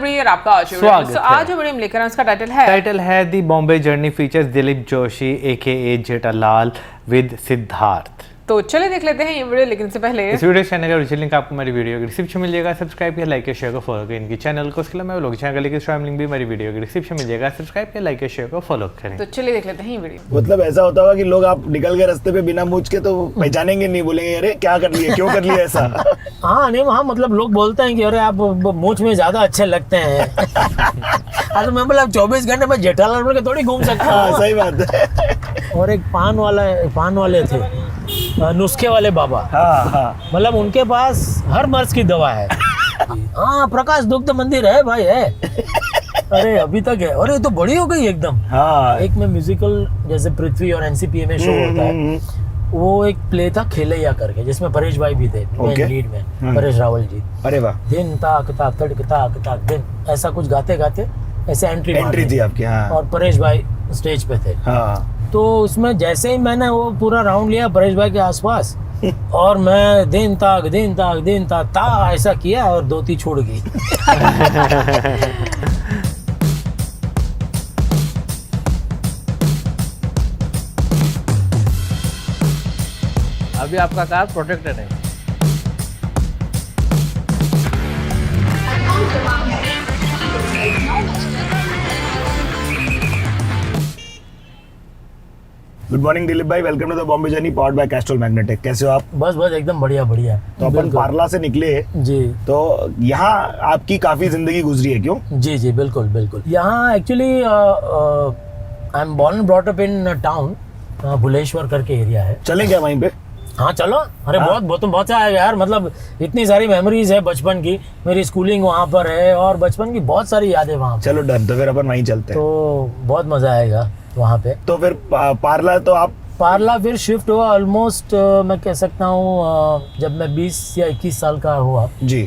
Year आपका आज आज जो वीडियो लेकर उसका टाइटल है the Bombay journey features Dilip Joshi AKA Jethalal with Siddharth. तो चलिए देख लेते हैं ये वीडियो, लेकिन से पहले इस वीडियो चैनल का ओरिजिनल लिंक आपको मेरी वीडियो के डिस्क्रिप्शन में मिल जाएगा। सब्सक्राइब किया, लाइक किया, शेयर को फॉलो करें इनकी चैनल को। उसके अलावा मैं लोग चैनल के स्ट्रीम लिंक भी मेरी वीडियो के डिस्क्रिप्शन में मिल जाएगा। सब्सक्राइब किया, लाइक किया, शेयर को फॉलो करें। तो चलिए देख लेते हैं ये वीडियो। मतलब ऐसा होता होगा कि लोग आप निकल गए रास्ते पे बिना मूछ के तो पहचानेंगे नहीं, बोलेंगे अरे क्या कर लिया, क्यों कर लिया ऐसा। हाँ नहीं, वहाँ मतलब लोग बोलते हैं कि अरे आप मूछ में ज्यादा अच्छे लगते हैं। अरे मैं बोला 24 घंटे में जेठालाल बोल के थोड़ी घूम सकता हूँ। सही बात है। और एक पान वाले थे, नुस्खे वाले बाबा। हाँ। मतलब उनके पास हर मर्ज की दवा है। हाँ, प्रकाश दुग्ध मंदिर है भाई, है। अरे अभी तक है। अरे तो बड़ी हो गई एकदम। हाँ। एक में म्यूजिकल जैसे पृथ्वी और NCPA में शो होता है, वो एक प्ले था खेलैया करके, जिसमें परेश भाई भी थे मेन लीड में, परेश रावल जी। अरे वाह। दिन ताक ताक तड़क ताक ताक दिन, ऐसा कुछ गाते गाते ऐसे एंट्री थी आपकी। हाँ। और परेश भाई स्टेज पे थे। हाँ। तो उसमें जैसे ही मैंने वो पूरा राउंड लिया परेश भाई के आसपास, और मैं दिन ताक ता ऐसा किया और धोती छोड़ गई। अभी आपका कार प्रोटेक्टेड है। गुड मॉर्निंग दिलीप भाई, welcome to the Bombay journey powered by Castrol Magnatec. कैसे हो आप? बस एकदम बढ़िया। तो अपन पार्ला से निकले जी, तो यहाँ आपकी काफी जिंदगी गुजरी है, क्यों? जी बिल्कुल। यहाँ actually I am born and brought up in town, Bhuleshwar करके एरिया है। चले क्या वहीं पे? हाँ चलो। अरे हाँ? बहुत से आएगा यार। मतलब इतनी सारी मेमोरीज है बचपन की, मेरी स्कूलिंग वहाँ पर है और बचपन की बहुत सारी यादें वहाँ पर। चलो डन, तो फिर अपन वहीं चलते हैं। तो बहुत मजा आएगा वहाँ पे। तो फिर पार्ला तो आप पार्ला फिर शिफ्ट हुआ ऑलमोस्ट, मैं कह सकता हूँ जब मैं 20 या 21 साल का हुआ जी,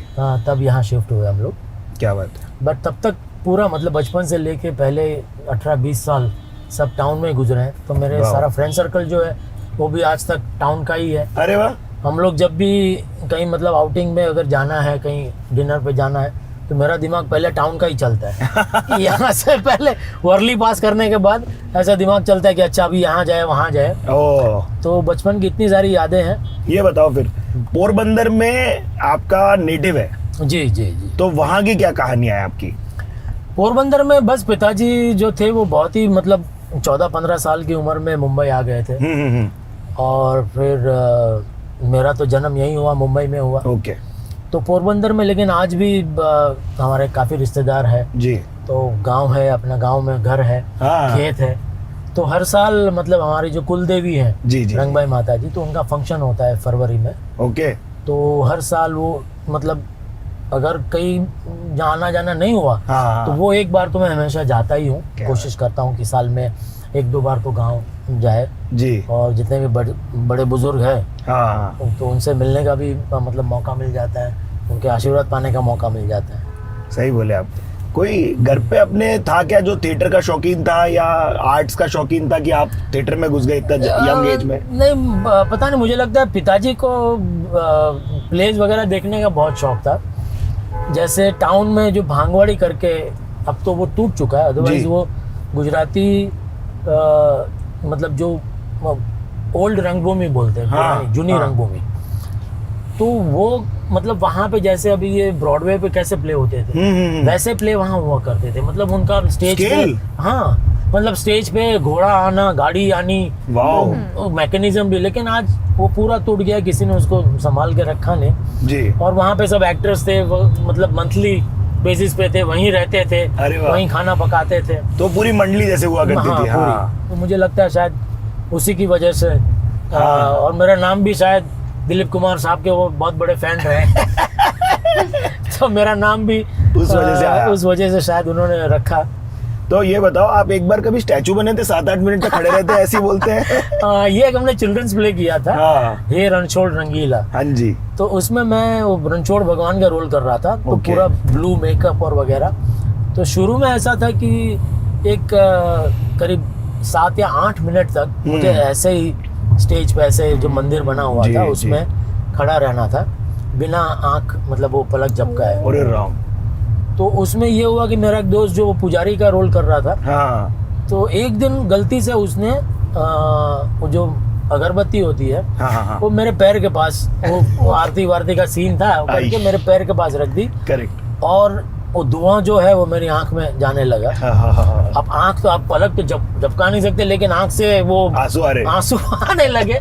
तब यहाँ शिफ्ट हुए हम लोग। क्या बात है। बट तब तक पूरा मतलब बचपन से लेके पहले 18-20 साल सब टाउन में गुजरे हैं। तो मेरे सारा फ्रेंड सर्कल जो है वो भी आज तक टाउन का ही है। अरे वाह। हम लोग जब भी कहीं मतलब आउटिंग में अगर जाना है, कहीं डिनर पे जाना है, तो मेरा दिमाग पहले टाउन का ही चलता है। यहाँ से पहले वर्ली पास करने के बाद ऐसा दिमाग चलता है कि अच्छा अभी यहाँ जाए वहाँ जाए। तो बचपन की इतनी सारी यादें हैं। ये बताओ फिर, पोरबंदर में आपका नेटिव है? जी। तो वहाँ की क्या कहानी है आपकी? पोरबंदर में बस पिताजी जो थे वो बहुत ही मतलब 14-15 साल की उम्र में मुंबई आ गए थे। और फिर मेरा तो जन्म यही हुआ, मुंबई में हुआ। ओके। तो पोरबंदर में लेकिन आज भी हमारे काफ़ी रिश्तेदार है जी। तो गांव है, अपना गांव में घर है, खेत है। तो हर साल मतलब हमारी जो कुल देवी है जी रंगबाई माता जी, तो उनका फंक्शन होता है फरवरी में। ओके। तो हर साल वो मतलब अगर कहीं आना जाना नहीं हुआ तो वो एक बार तो मैं हमेशा जाता ही हूँ। कोशिश करता हूँ कि साल में 1-2 बार तो गाँव जाए जी। और जितने भी बड़े बुजुर्ग हैं तो उनसे मिलने का भी मतलब मौका मिल जाता है, उनके आशीर्वाद पाने का मौका मिल जाता है। सही बोले आप। कोई घर पे अपने था क्या जो थिएटर का शौकीन था या आर्ट्स का शौकीन था कि आप थिएटर में घुस गए इतना यंग एज में? नहीं, पता नहीं, मुझे लगता है पिताजी को प्लेज वगैरह देखने का बहुत शौक था। जैसे टाउन में जो भांगवाड़ी करके, अब तो वो टूट चुका है, अदरवाइज वो गुजराती मतलब जो ओल्ड रंगभूमि बोलते हैं, जूनी रंगभूमि, तो वो मतलब वहाँ पे जैसे अभी ये ब्रॉडवे पे कैसे प्ले होते थे वैसे प्ले वहाँ हुआ करते थे। मतलब उनका स्टेज पे मतलब स्टेज पे घोड़ा आना, गाड़ी आनी, मैकेनिज्म भी। लेकिन आज वो पूरा टूट गया, किसी ने उसको संभाल के रखा नहीं जी। और वहाँ पे सब एक्टर्स थे, मतलब मंथली बेसिस पे थे, वहीं रहते थे, वहीं खाना पकाते थे। तो पूरी मंडली जैसे हुआ करती थी। तो मुझे लगता है शायद उसी की वजह से और मेरा नाम भी शायद दिलीप कुमार साहब के वो बहुत बड़े फैन रहे। तो मेरा नाम भी उस वजह से शायद उन्होंने रखा। तो ये बताओ, आप एक बार कभी स्टैचू बने थे, 7-8 मिनट तक खड़े रहते, ऐसे ही बोलते हैं? ये एक हमने चिल्ड्रंस प्ले किया था, हे रणछोड़ रंगीला। हाँ जी। तो उसमें मैं वो रणछोड़ भगवान का रोल कर रहा था। तो पूरा ब्लू मेकअप और वगैरह। तो शुरू में ऐसा था कि एक करीब 7 या 8 मिनट तक मुझे ऐसे ही स्टेज पे, ऐसे जो मंदिर बना हुआ था उसमें खड़ा रहना था, बिना आंख मतलब वो पलक झपकाए। अरे राम। तो उसमें ये हुआ कि मेरा एक दोस्त जो पुजारी का रोल कर रहा था, हाँ तो एक दिन गलती से उसने वो जो अगरबत्ती होती है, हाँ वो मेरे पैर के पास, वो आरती वारती का सीन था, वो करके मेरे पैर के पास रख दी। करेक्ट। और वो धुआं जो है वो मेरी आंख में जाने लगा। अब आंख तो आप पलक तो झपका नहीं सकते, लेकिन आंख से वो आंसू आने लगे।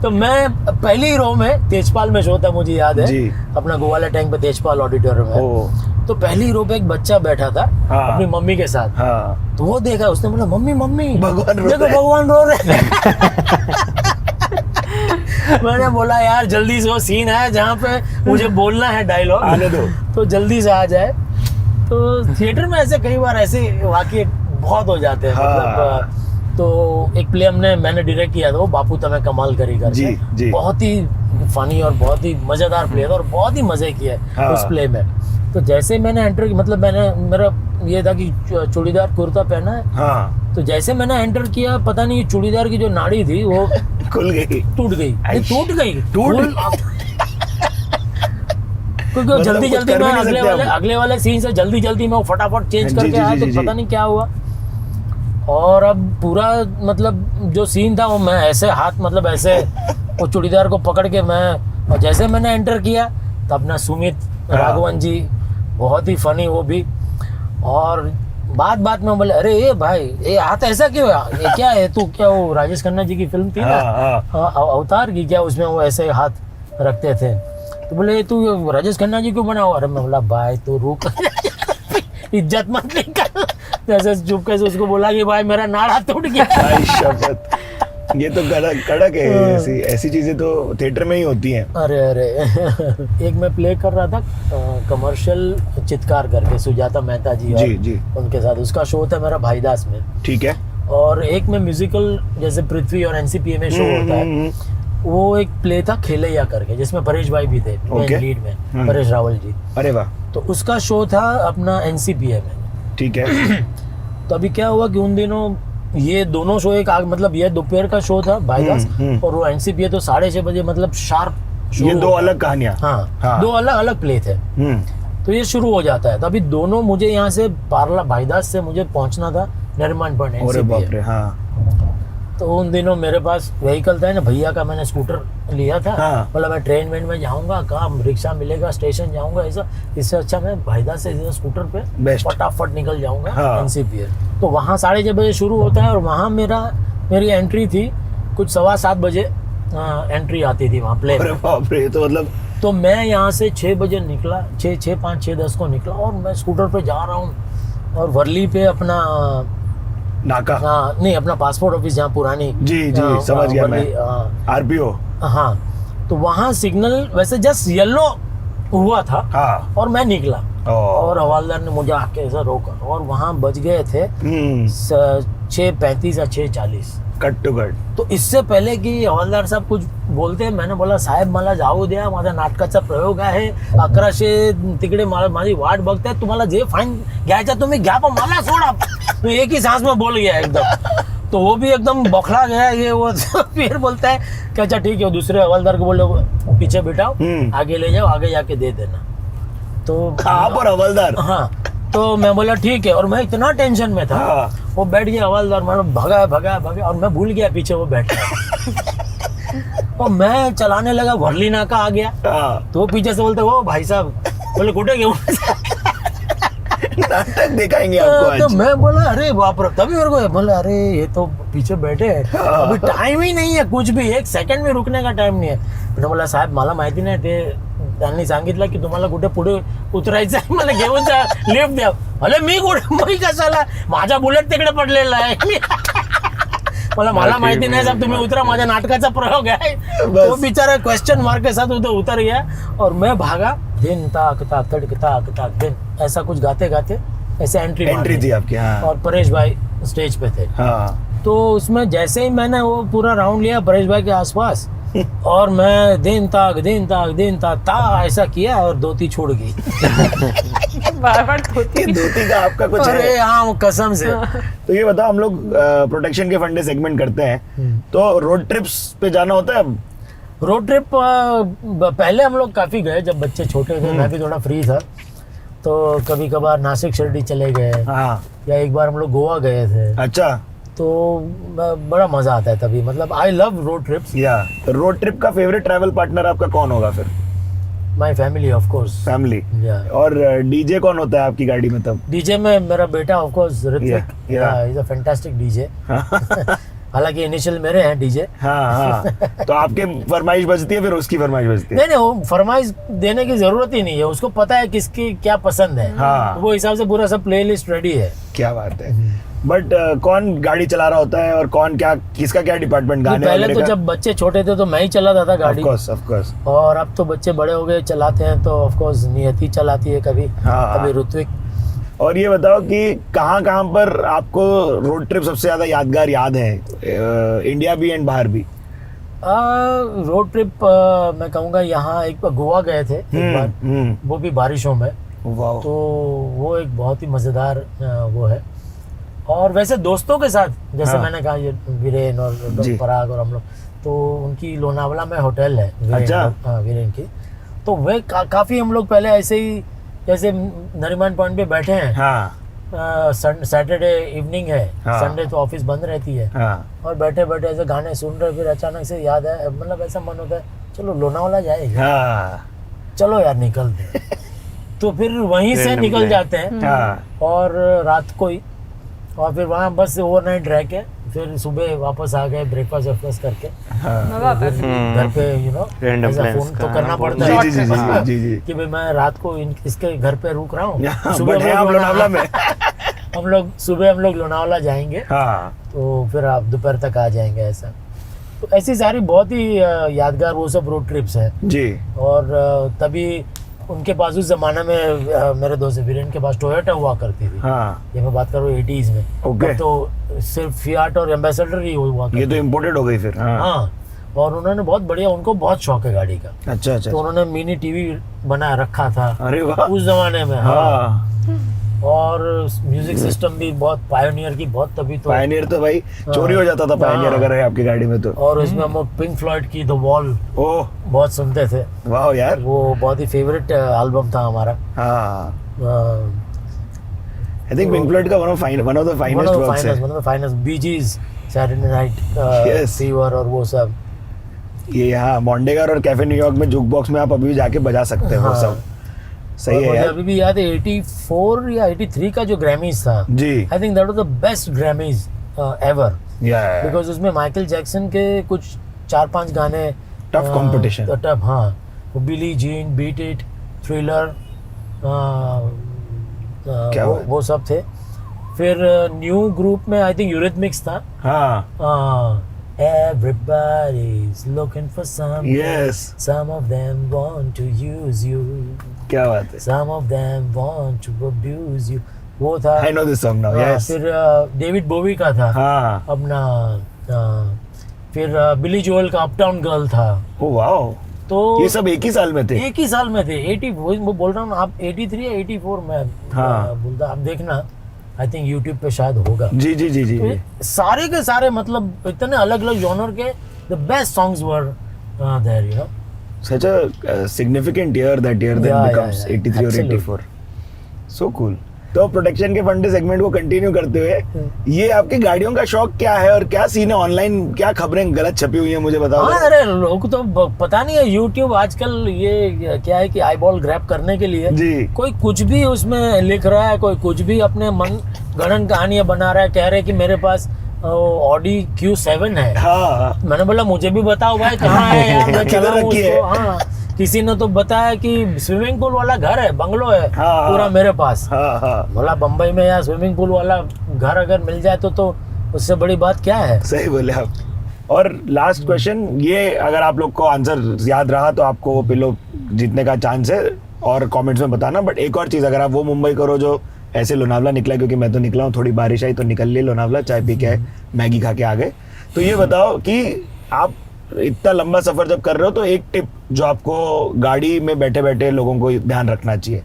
तो मैं पहली रो में, तेजपाल में शो था मुझे याद है, अपना गोवाला टैंक पे तेजपाल ऑडिटोरियम है, तो पहली रो पे एक बच्चा बैठा था अपनी मम्मी के साथ। तो वो देखा, उसने बोला मम्मी मम्मी देखो भगवान रो रहे। मैंने बोला यार जल्दी से वो सीन है जहाँ पे मुझे बोलना है डायलॉग, आने दो, तो जल्दी से आ जाए। तो थिएटर में ऐसे कई बार ऐसे वाकई बहुत हो जाते हैं। मतलब तो एक प्ले मैंने डायरेक्ट किया था, वो बापू तमे कमाल करी करके, बहुत ही फनी और बहुत ही मजेदार प्ले था और बहुत ही मजे किए उस प्ले में। तो जैसे मैंने एंटर, मतलब मेरा ये था कि चूड़ीदार कुर्ता पहना है, तो जैसे मैंने एंटर किया, पता नहीं चूड़ीदार की जो नाड़ी थी वो खुल गई, टूट गई, क्योंकि जल्दी जल्दी में अगले वाले सीन से जल्दी में वो फटाफट चेंज करके आया, तो पता नहीं क्या हुआ। और अब पूरा मतलब जो सीन था वो मैं ऐसे हाथ, मतलब ऐसे वो चूड़ीदार को पकड़ के मैं, और जैसे मैंने एंटर किया तो अपना सुमित राघवन जी बहुत ही फनी वो भी, और बात में बोले अरे ये भाई ये हाथ ऐसा क्यों है, ये क्या है, तू क्या वो राजेश खन्ना जी की फिल्म थी ना अवतार की, क्या उसमें वो ऐसे हाथ रखते थे, तो बोले तू राजेश खन्ना जी क्यों बना हुआ। अरे मैं बोला भाई तू रुक, इज्जत मत निकल। जैसे चुप कैसे उसको बोला कि भाई मेरा नाड़ा टूट गया। ये तो कड़क है, ऐसी चीजें तो थिएटर में ही होती हैं। अरे एक मैं प्ले कर रहा था कमर्शियल चित्कार करके, सुजाता मेहता जी और उनके साथ, उसका शो था मेरा भाईदास में, ठीक है। और एक में म्यूजिकल जैसे पृथ्वी और एनसीपीए में शो होता है, वो एक प्ले था खेलैया करके, जिसमें परेश भाई भी थे लीड में, परेश रावल जी। अरे वाह। तो उसका शो था अपना एनसीपीए में, ठीक है। तो अभी क्या हुआ कि उन दिनों ये दोनों शो एक मतलब ये दोपहर का शो था भाईदास, और वो एनसीपीए तो 6:30 बजे, मतलब शार्प। ये दो अलग कहानियां, हाँ, दो अलग अलग प्ले थे। तो ये शुरू हो जाता है, तो अभी दोनों मुझे यहाँ से पार्ला भाईदास से मुझे पहुंचना था नरिमान पॉइंट एनसीपीए। तो उन दिनों मेरे पास व्हीकल था ना, भैया का मैंने स्कूटर लिया था, मतलब मैं ट्रेन में जाऊंगा, कहाँ रिक्शा मिलेगा, स्टेशन जाऊंगा, ऐसा, इससे अच्छा मैं भाईदास से स्कूटर पे फटाफट निकल जाऊंगा एनसीपीए। तो वहाँ 6:30 बजे शुरू होता है, और वहाँ मेरी एंट्री थी कुछ 7:15 बजे एंट्री आती थी वहाँ प्ले में। तो मतलब तो मैं यहाँ से 6 बजे निकला, 6:05-6:10 को निकला, और मैं स्कूटर पे जा रहा हूँ, और वर्ली पे अपना नाका, नहीं अपना पासपोर्ट ऑफिस जहाँ पुरानी, जी समझ गया मैं, आरपीओ, हाँ। तो वहाँ सिग्नल वैसे जस्ट येलो हुआ था, और मैं निकला, और हवालदार ने मुझे आके ऐसा रोका, और वहाँ बज गए थे 6:35 या 6:40 कट टू कट। तो इससे पहले कि हवालदार साहब कुछ बोलते, मैंने बोला साहेब मला जाऊ द्या, माझा नाटकाचा प्रयोग आहे, 1100 तिकडे माझी वाट बघताय, तुम्हाला जे फाईन घ्यायचा तुम्ही घ्या, पण मला सोडा। तो एक ही सांस में बोल गया एकदम। तो वो भी एकदम बौखला गया ये वो। फिर बोलता है कि अच्छा ठीक है, दूसरे हवलदार को बोलो पीछे बिठाओ, आगे ले जाओ, आगे जाके दे देना। तो पर हवलदार, हाँ, तो मैं बोला ठीक है, और मैं इतना टेंशन में था, वो बैठ गया हवलदार, मतलब भगा, और मैं भूल गया पीछे वो बैठ गया। और मैं चलाने लगा, वर्ली नाका आ गया, तो वो पीछे से बोलते वो भाई साहब, बोले कुटे क्यों, नाटक दिखाएंगे आपको आज। तो मैं बोला अरे बाप रे, तभी मेरे को बोला अरे ये तो पीछे बैठे हैं, अभी टाइम ही नहीं है, कुछ भी 1 सेकंड भी रुकने का टाइम नाही आहे। मी बोला साहेब मला माहिती नाही, ते त्यांनी सांगितलं की तुम्हाला कुठे पुढे उतरायचं आहे, मला घेऊन जा, लिफ्ट द्या। अरे मी कशाला, माझा बुलेट तिकडे पडलेला आहे। मला माहिती नाही साहब, तुम्ही उतरा, माझ्या नाटकाचा प्रयोग आहे। वो बेचारा क्वेश्चन मार्क के साथ उतर गया, और मैं भागा, दिन ताक ताक तड़क ताक ताक दिन, ऐसा कुछ गाते गाते ऐसे एंट्री थी आपकी। और परेश भाई स्टेज पे थे। तो उसमें जैसे ही मैंने वो पूरा राउंड लिया परेश भाई के आसपास, और मैं दिन ताक ता ऐसा किया, और धोती छोड़ गई। बार धोती का आपका कुछ है? अरे हाँ, कसम से। तो ये बताओ, हम लोग प्रोटेक्शन के फंडे सेगमेंट करते हैं, तो रोड ट्रिप्स पे जाना होता है? रोड ट्रिप पहले हम लोग काफी गए, जब बच्चे छोटे थे, मैं भी थोड़ा फ्री था, तो कभी कभार नासिक शिरडी चले गए, हाँ या एक बार हम लोग गोवा गए थे, अच्छा। तो बड़ा मजा आता है तभी, मतलब आई लव रोड ट्रिप्स। या रोड ट्रिप का फेवरेट ट्रैवल पार्टनर आपका कौन होगा फिर? My family of course. Family. और डीजे कौन होता है आपकी गाड़ी में तब? डीजे में मेरा बेटा of course Ritvik, Yeah. Is a fantastic DJ. हालांकि इनिशियल मेरे हैं डीजे। हाँ हाँ। तो आपके फरमाइश बजती है फिर उसकी फरमाइश बजती है? नहीं वो फरमाइश देने की जरूरत ही नहीं है, उसको पता है किसकी क्या पसंद है। हाँ। वो हिसाब से पूरा सब प्लेलिस्ट रेडी है। क्या बात है। बट कौन गाड़ी चला रहा होता है और कौन क्या, किसका क्या डिपार्टमेंट? गाने पहले वगैरह तो का? जब बच्चे छोटे थे तो मैं ही चलाता था गाड़ी, ऑफ कोर्स। और अब तो बच्चे बड़े हो गए चलाते हैं, तो ऑफ कोर्स नियति चलाती है कभी, हाँ। कभी ऋत्विक। और ये बताओ कि कहाँ कहाँ पर आपको रोड ट्रिप सबसे ज्यादा यादगार याद है, इंडिया भी एंड बाहर भी? रोड ट्रिप मैं कहूँगा यहाँ एक बार गोवा गए थे एक बार, वो भी बारिशों में। वाह। तो वो एक बहुत ही मजेदार वो है। और वैसे दोस्तों के साथ जैसे मैंने कहा, ये वीरेन और पराग और हम लोग, तो उनकी लोनावला में होटल है वीरेन की, तो वे काफी हम लोग पहले ऐसे ही जैसे नरीमान पॉइंट पे बैठे हैं, सैटरडे इवनिंग है, संडे तो ऑफिस बंद रहती है, और बैठे बैठे ऐसे गाने सुन रहे, फिर अचानक से याद है, मतलब ऐसा मन होता है चलो लोनावला जाएगा, चलो यार निकलते तो फिर वहीं से निकल जाते हैं और रात को ही, और फिर वहाँ बस ओवरनाइट रह के फिर सुबह वापस आ गए ब्रेकफास्ट वेफास्ट करके। घर पे ऐसा फोन तो करना पड़ता है कि भाई मैं रात को इसके घर पे रुक रहा हूँ, सुबह हम लोग लोनावला जाएंगे, तो फिर आप दोपहर तक आ जाएंगे। ऐसा तो ऐसी सारी बहुत ही यादगार वो सब रोड ट्रिप्स है जी। और तभी उनके पास उस जमाने में मेरे दोस्त वीरेन के पास टोयोटा हुआ करती थी। ये मैं बात कर रहा हूँ 80s में। तो सिर्फ फियाट और एम्बेसडर ही हुआ करती। ये तो इम्पोर्टेड हो गई फिर। हाँ। और उन्होंने बहुत बढ़िया, उनको बहुत शौक है गाड़ी का। अच्छा। तो उन्होंने मिनी टीवी बना रखा था। अरे वाह। उस जमाने में। हाँ। और म्यूजिक सिस्टम भी बहुत पायोनियर की, बहुत तभी तो पायोनियर तो भाई चोरी हो जाता था पायोनियर अगर है आपकी गाड़ी में तो। और उसमें हम पिंक फ्लॉयड की द वॉल बहुत सुनते थे। वाह यार, वो बहुत ही फेवरेट एल्बम था हमारा। आई थिंक पिंक फ्लॉयड का one of the finest works है। One of the finest, Bee Gees, Saturday Night Fever और वो सब। ये यहाँ मॉन्डेगर और कैफे न्यूयॉर्क में जुक बॉक्स में आप अभी भी जाके बजा सकते हो। सब सही है यार। अभी भी याद है 84 या 83 का जो ग्रैमीज था जी, I think that was the best Grammys ever, because उसमें माइकल जैक्सन के कुछ 4-5 गाने, टफ कंपटीशन, टफ। हाँ, वो Billie Jean, Beat It, Thriller, वो सब थे। फिर न्यू ग्रुप में आई थिंक यूरिथमिक्स था। हाँ, everybody's looking for something. Yes. Some of them want to use you. क्या बात है। Some of them want to abuse you. वो था। I know this song now. Yes. फिर डेविड बोवी का था। हाँ। अपना फिर बिली जोएल का अपटाउन गर्ल था। Oh wow. तो ये सब एक ही साल में थे। एक ही साल में थे। 80 वो बोल रहा हूँ आप 83 या 84 में बोलता, आप देखना, आई थिंक यूट्यूब पे शायद होगा। जी जी जी जी। तो सारे के सारे मतलब इतने अलग अलग जॉनर के the best songs were there, you know. Such a significant year that year then becomes 83 और 84. So cool. तो प्रोटेक्शन के फंडे सेगमेंट को कंटिन्यू करते हुए, ये आपकी गाड़ियों का शौक क्या है और क्या सीन है? ऑनलाइन क्या खबरें गलत छपी हुई है मुझे बताओ। हाँ, अरे लोग तो पता नहीं है, यूट्यूब आजकल ये क्या है कि आई बॉल ग्रैब करने के लिए जी, कोई कुछ भी उसमें लिख रहा है, कोई कुछ भी अपने मन गणन कहानियां बना रहा है, कह रहे कि मेरे पास ऑडी Q7 है। हाँ। मैंने बोला मुझे भी बताओ भाई कहाँ है यार, मैं चला हूँ उसको। हाँ, किसी ने तो बताया कि स्विमिंग पूल वाला घर है, बंगलो है पूरा मेरे पास। बोला बम्बई में यार स्विमिंग पूल वाला घर अगर मिल जाए तो उससे बड़ी बात क्या है। सही बोले आप। और लास्ट क्वेश्चन, ये अगर आप लोग को आंसर याद रहा तो आपको वो पिलो जीतने का चांस है, और कमेंट्स में बताना। बट एक और चीज़, अगर आप वो मुंबई करो जो ऐसे लोनावला निकला, क्योंकि मैं तो निकला हूँ, थोड़ी बारिश आई तो निकल ली लोनावला, चाय पी के मैगी खा के आ गए, तो ये बताओ कि आप इतना लंबा सफर जब कर रहे हो तो एक टिप जो आपको गाड़ी में बैठे बैठे लोगों को ध्यान रखना चाहिए।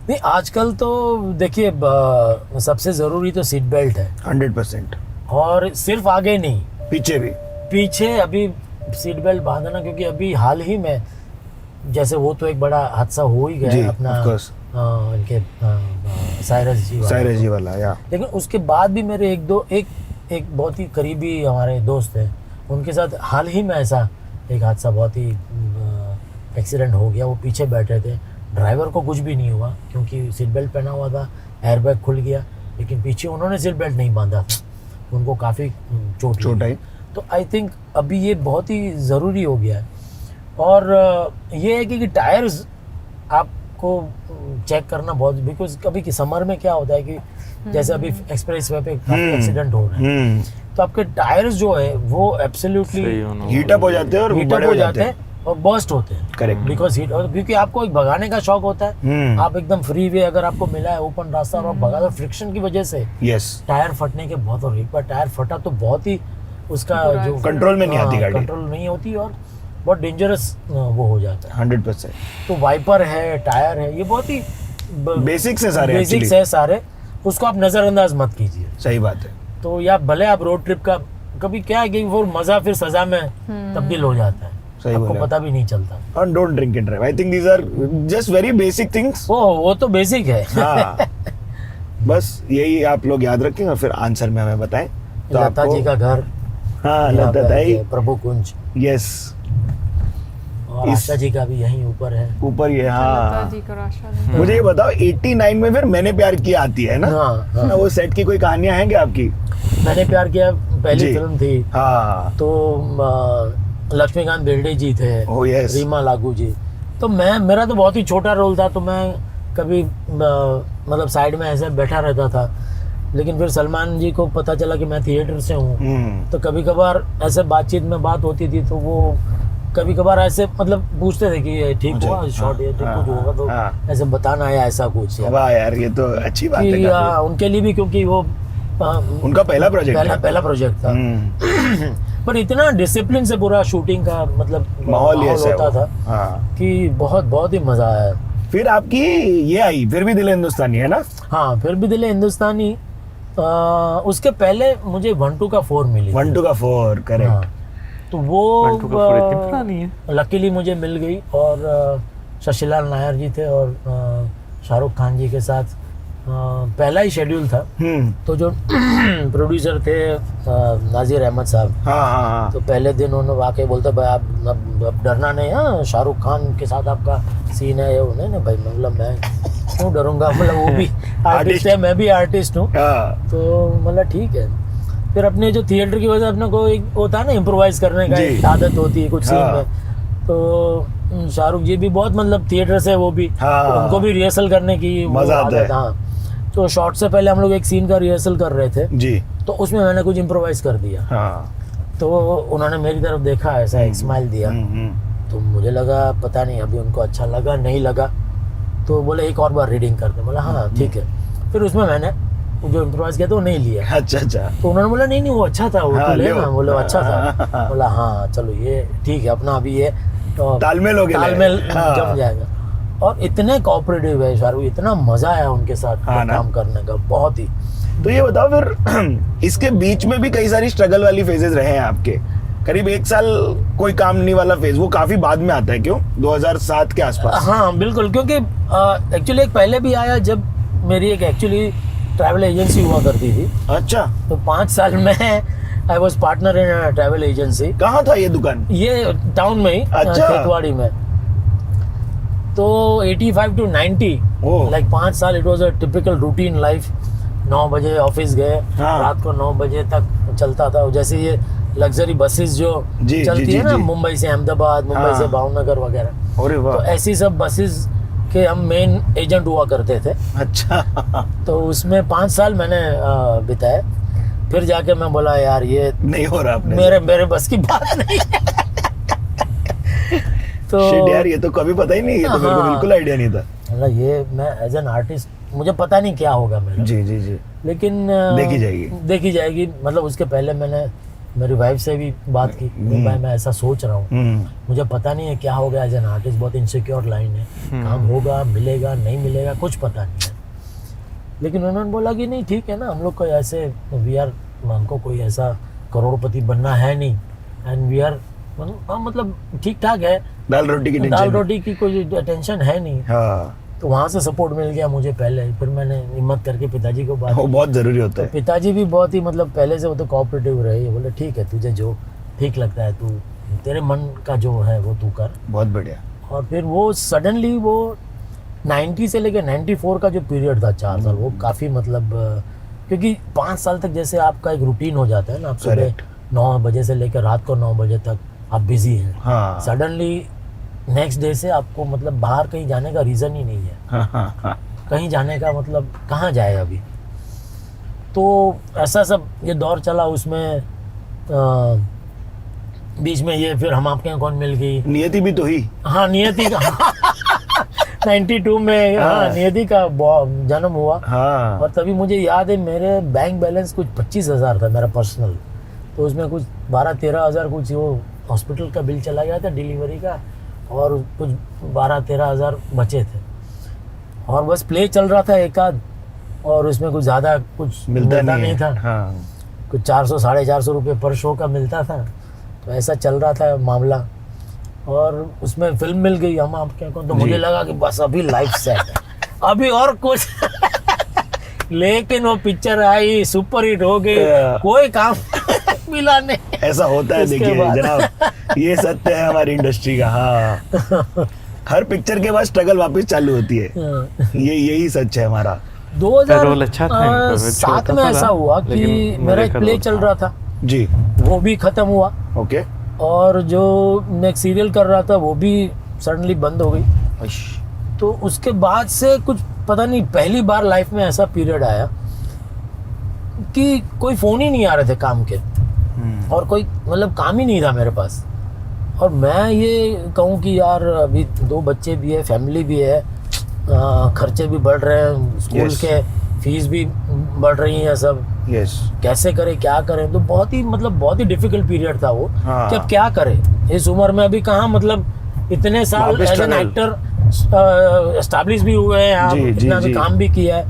नहीं, आजकल तो देखिए सबसे जरूरी तो सीट बेल्ट है 100%, और सिर्फ आगे नहीं पीछे भी। पीछे अभी सीट बेल्ट बांधना, क्योंकि अभी हाल ही में जैसे वो तो एक बड़ा हादसा हो ही गया अपना इनके साइरस जी वाला या। लेकिन उसके बाद भी मेरे एक बहुत ही करीबी हमारे दोस्त हैं, उनके साथ हाल ही में ऐसा एक हादसा, बहुत ही एक्सीडेंट हो गया। वो पीछे बैठे थे, ड्राइवर को कुछ भी नहीं हुआ क्योंकि सीट बेल्ट पहना हुआ था, एयरबैग खुल गया, लेकिन पीछे उन्होंने सीट बेल्ट नहीं बांधा था, उनको काफ़ी चोट आई। तो आई थिंक अभी ये बहुत ही ज़रूरी हो गया है। और ये है कि टायर्स आपको चेक करना बहुत, बिकॉज कभी कि समर में क्या होता है कि जैसे अभी एक्सप्रेस वे पे काफी एक्सीडेंट हो रहे हैं, तो आपके टायर्स जो है वो एब्सोल्युटली हीट अप हो जाते हैं और बड़े हो जाते हैं और बर्स्ट होते हैं। करेक्ट। बिकॉज हीट, और क्योंकि आपको एक भगाने का शौक होता है, आप एकदम फ्री वे अगर आपको मिला है ओपन रास्ता और आप भगा, तो फ्रिक्शन की वजह से टायर फटने के बहुत, और एक बार टायर फटा तो बहुत ही उसका जो कंट्रोल में नहीं आती गाड़ी, कंट्रोल नहीं होती और बहुत डेंजरस वो हो जाता है 100%। तो वाइपर है, टायर है, ये बहुत ही बेसिक्स है सारे, बेसिक्स है सारे, उसको आप नजरअंदाज मत कीजिए। सही बात है। तो या भले आप रोड ट्रिप का कभी क्या है कि वो मजा फिर सजा में तब्दील हो जाता है, आपको पता भी नहीं चलता। और don't drink and drive, I think these are just very basic things. वो तो बेसिक है। हाँ। बस यही आप लोग याद रखें और फिर आंसर में हमें बताएं। तो लता जी का घर, हाँ लता ताई, प्रभु कुंज, यस, और आशा जी का भी यहीं ऊपर है, ऊपर ही है। हाँ जी का मुझे ये बताओ 89 में फिर मैंने प्यार किया आती है ना? हाँ। वो सेट की कोई कहानियां हैं क्या आपकी? मैंने प्यार किया पहली फिल्म थी। हाँ। तो लक्ष्मीकांत बेर्डे जी थे, रीमा लागू जी। तो मेरा तो बहुत ही छोटा रोल था, तो मैं कभी मतलब साइड में ऐसे बैठा रहता था। लेकिन फिर सलमान जी को पता चला कि मैं थिएटर से हूँ, तो कभी कभार ऐसे बातचीत में बात होती थी, तो वो कभी कभार ऐसे मतलब पूछते थे कि ये ठीक हुआ शॉट, ये ठीक कुछ होगा तो ऐसे बताना है ऐसा कुछ। वाह यार, ये तो अच्छी बात है उनके लिए भी, क्योंकि वो उनका पहला प्रोजेक्ट था। पर इतना डिसिप्लिन से पूरा शूटिंग का मतलब माहौल होता था कि बहुत ही मजा आया। फिर आपकी ये आई फिर भी दिल हिंदुस्तानी, है ना? हाँ, फिर भी दिल हिंदुस्तानी। उसके पहले मुझे 1-2 का 4 मिली। 1-2 का 4, करेक्ट। तो वो लकीली मुझे मिल गई, और शशिलाल नायर जी थे और शाहरुख खान जी के साथ पहला ही शेड्यूल था। तो जो प्रोड्यूसर थे नाजिर अहमद साहब, तो पहले दिन उन्होंने आके बोलते भाई आप अब डरना नहीं, हाँ शाहरुख खान के साथ आपका सीन है। नहीं भाई, मतलब मैं क्यों डरूंगा, मतलब वो भी आर्टिस्ट है, मैं भी आर्टिस्ट हूँ। तो मतलब ठीक है। फिर अपने जो थिएटर की वजह अपने को एक होता है ना इम्प्रोवाइज करने का एक आदत होती है कुछ सीन में। तो शाहरुख जी भी बहुत मतलब थिएटर से, वो भी उनको भी रिहर्सल करने की मजा आता है। हाँ, तो शॉट से पहले हम लोग एक सीन का रिहर्सल कर रहे थे जी, तो उसमें मैंने कुछ इम्प्रोवाइज कर दिया। तो उन्होंने मेरी तरफ देखा, ऐसा एक स्माइल दिया, तो मुझे लगा पता नहीं अभी उनको अच्छा लगा नहीं लगा, तो बोले एक और बार रीडिंग करते। बोला हाँ ठीक है। फिर उसमें मैंने जो इम्प्रोवाइज किया था वो नहीं लिया। अच्छा। तो उन्होंने बोला नहीं वो अच्छा था, वो तो लेना। बोले अच्छा था। बोला हाँ चलो ये ठीक है, अपना अभी ये तालमेल जम जाएगा। और इतने कोऑपरेटिव है शाहरुख, इतना मजा आया उनके साथ काम करने का, बहुत ही। तो ये बताओ फिर इसके बीच में भी कई सारी स्ट्रगल वाली फेजेस रहे हैं आपके, करीब 1 साल कोई काम नहीं वाला फेज, वो काफी बाद में आता है, क्यों? 2007 के आसपास। हाँ बिल्कुल, क्योंकि एक्चुअली एक पहले भी आया जब मेरी एक एक्चुअली ट्रैवल एजेंसी हुआ करती थी। अच्छा। तो 5 साल में I was partner in travel agency. कहाँ था ये दुकान? ये टाउन में ही, खेतवाड़ी में। तो 85 to 90 लाइक 5 साल it was a typical routine life. 9 बजे ऑफिस गए, रात को 9 बजे तक चलता था। जैसे ये लग्जरी बसेस जो चलती है ना, मुंबई से अहमदाबाद, मुंबई से भावनगर वगैरह, तो ऐसी सब बसेस के हम मेन एजेंट हुआ करते थे। अच्छा। तो उसमें 5 साल मैंने बिताए। फिर जाके मैं बोला यार ये नहीं हो रहा, मेरे बस की बात नहीं है। तो यार ये तो कभी पता ही नहीं, ये तो मेरे को बिल्कुल आइडिया नहीं था। मतलब ये मैं एज एन आर्टिस्ट मुझे पता नहीं क्या होगा मेरा। जी, लेकिन देखी जाएगी। मतलब उसके पहले मैंने मेरी वाइफ से भी बात की, भाई मैं ऐसा सोच रहा हूँ, मुझे पता नहीं है क्या होगा एज एन आर्टिस्ट, बहुत इनसिक्योर लाइन है, काम होगा मिलेगा नहीं मिलेगा कुछ पता नहीं है। लेकिन उन्होंने बोला कि नहीं ठीक है ना, हम लोग को ऐसे हमको कोई ऐसा करोड़पति बनना है नहीं, एंड वी आर मतलब ठीक ठाक है, दाल रोटी की कोई टेंशन है नहीं। तो वहाँ से सपोर्ट मिल गया मुझे पहले। फिर मैंने हिम्मत करके पिताजी को बात, वो बहुत ज़रूरी होता है। तो पिताजी भी बहुत ही मतलब पहले से वो तो कोऑपरेटिव रहे, बोले ठीक है तुझे जो ठीक लगता है, तू तेरे मन का जो है वो तू कर। बहुत बढ़िया। और फिर वो सडनली वो 90 से लेकर 94 का जो पीरियड था 4 साल, वो काफ़ी मतलब क्योंकि 5 साल तक जैसे आपका एक रूटीन हो जाता है ना, आप सुबह 9 बजे से लेकर रात को 9 बजे तक आप बिजी हैं। हाँ। सडनली नेक्स्ट डे से आपको मतलब बाहर कहीं जाने का रीज़न ही नहीं है। हाँ। कहीं जाने का मतलब कहाँ जाए अभी। तो ऐसा सब ये दौर चला, उसमें बीच में ये फिर हम आपके यहाँ कौन मिल गई, नियति भी तो ही। हाँ नियति का 92 में हाँ नियति का जन्म हुआ। हाँ। और तभी मुझे याद है मेरे बैंक बैलेंस कुछ 25,000 था मेरा पर्सनल, तो उसमें कुछ 12-13 हज़ार कुछ वो हॉस्पिटल का बिल चला गया था डिलीवरी का, और कुछ 12-13 हज़ार बचे थे। और बस प्ले चल रहा था एक आध, और उसमें कुछ ज़्यादा कुछ मिलता नहीं था। हाँ। कुछ 400-450 रुपये पर शो का मिलता था। तो ऐसा चल रहा था मामला, और उसमें फिल्म मिल गई हम आपके को, तो मुझे लगा कि बस अभी लाइफ सेट है, अभी और कुछ लेकिन वो पिक्चर आई, सुपर हिट हो गई, कोई काम मिला नहीं। ऐसा होता है, देखिए जनाब, ये सत्य है हमारी इंडस्ट्री का। हाँ। हर पिक्चर के बाद स्ट्रगल वापस चालू होती है, यही सच है हमारा। 2007 में ऐसा हुआ कि मेरा एक प्ले चल रहा था जी, वो भी खत्म हुआ। ओके। और जो मैं एक सीरियल कर रहा था वो भी सडनली बंद हो गई। तो उसके बाद से कुछ पता नहीं, पहली बार लाइफ में ऐसा पीरियड आया कि कोई फ़ोन ही नहीं आ रहे थे काम के, और कोई मतलब काम ही नहीं था मेरे पास। और मैं ये कहूँ कि यार अभी 2 बच्चे भी है, फैमिली भी है, खर्चे भी बढ़ रहे हैं, स्कूल के फीस भी बढ़ रही हैं सब। कैसे करें, क्या करें। तो बहुत ही डिफिकल्ट पीरियड था वो। हाँ। कि अब क्या करें इस उम्र में, अभी कहाँ मतलब इतने साल एज एन एक्टर एस्टैब्लिश भी हुए हैं, इतना भी काम भी किया है,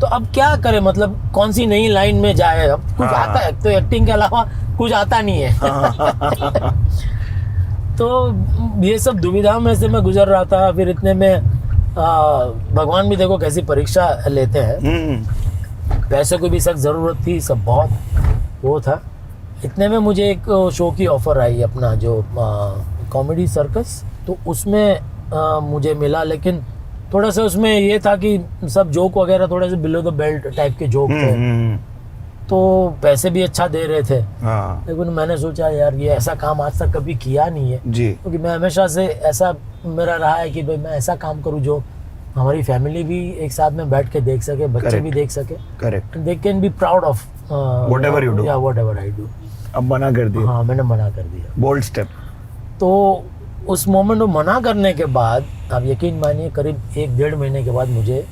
तो अब क्या करें, मतलब कौन सी नई लाइन में जाए। अब कुछ आता है तो एक्टिंग के अलावा कुछ आता नहीं है। तो ये सब दुविधा में से मैं गुजर रहा था। फिर इतने में भगवान भी देखो कैसी परीक्षा लेते हैं। पैसे को भी सख्त ज़रूरत थी, सब बहुत वो था। इतने में मुझे एक शो की ऑफ़र आई, अपना जो कॉमेडी सर्कस, तो उसमें मुझे मिला। लेकिन थोड़ा सा उसमें ये था कि सब जोक वगैरह थोड़े से बिलो द बेल्ट टाइप के जोक थे, तो पैसे भी अच्छा दे रहे थे। लेकिन मैंने सोचा यार ये ऐसा काम आज तक कभी किया नहीं है जी, क्योंकि मैं हमेशा से ऐसा मेरा रहा है कि भाई मैं ऐसा काम करूँ जो हमारी फैमिली भी एक साथ में बैठ के देख सके, बच्चे भी देख सके, correct, they can be proud of whatever you do या व्हाटएवर आई डू। अब मना कर दिया? हाँ, मैंने मना कर दिया, बोल्ड स्टेप। तो उस मोमेंट में मना करने के बाद आप यकीन मानिए करीब 1-1.5 महीने के बाद मुझे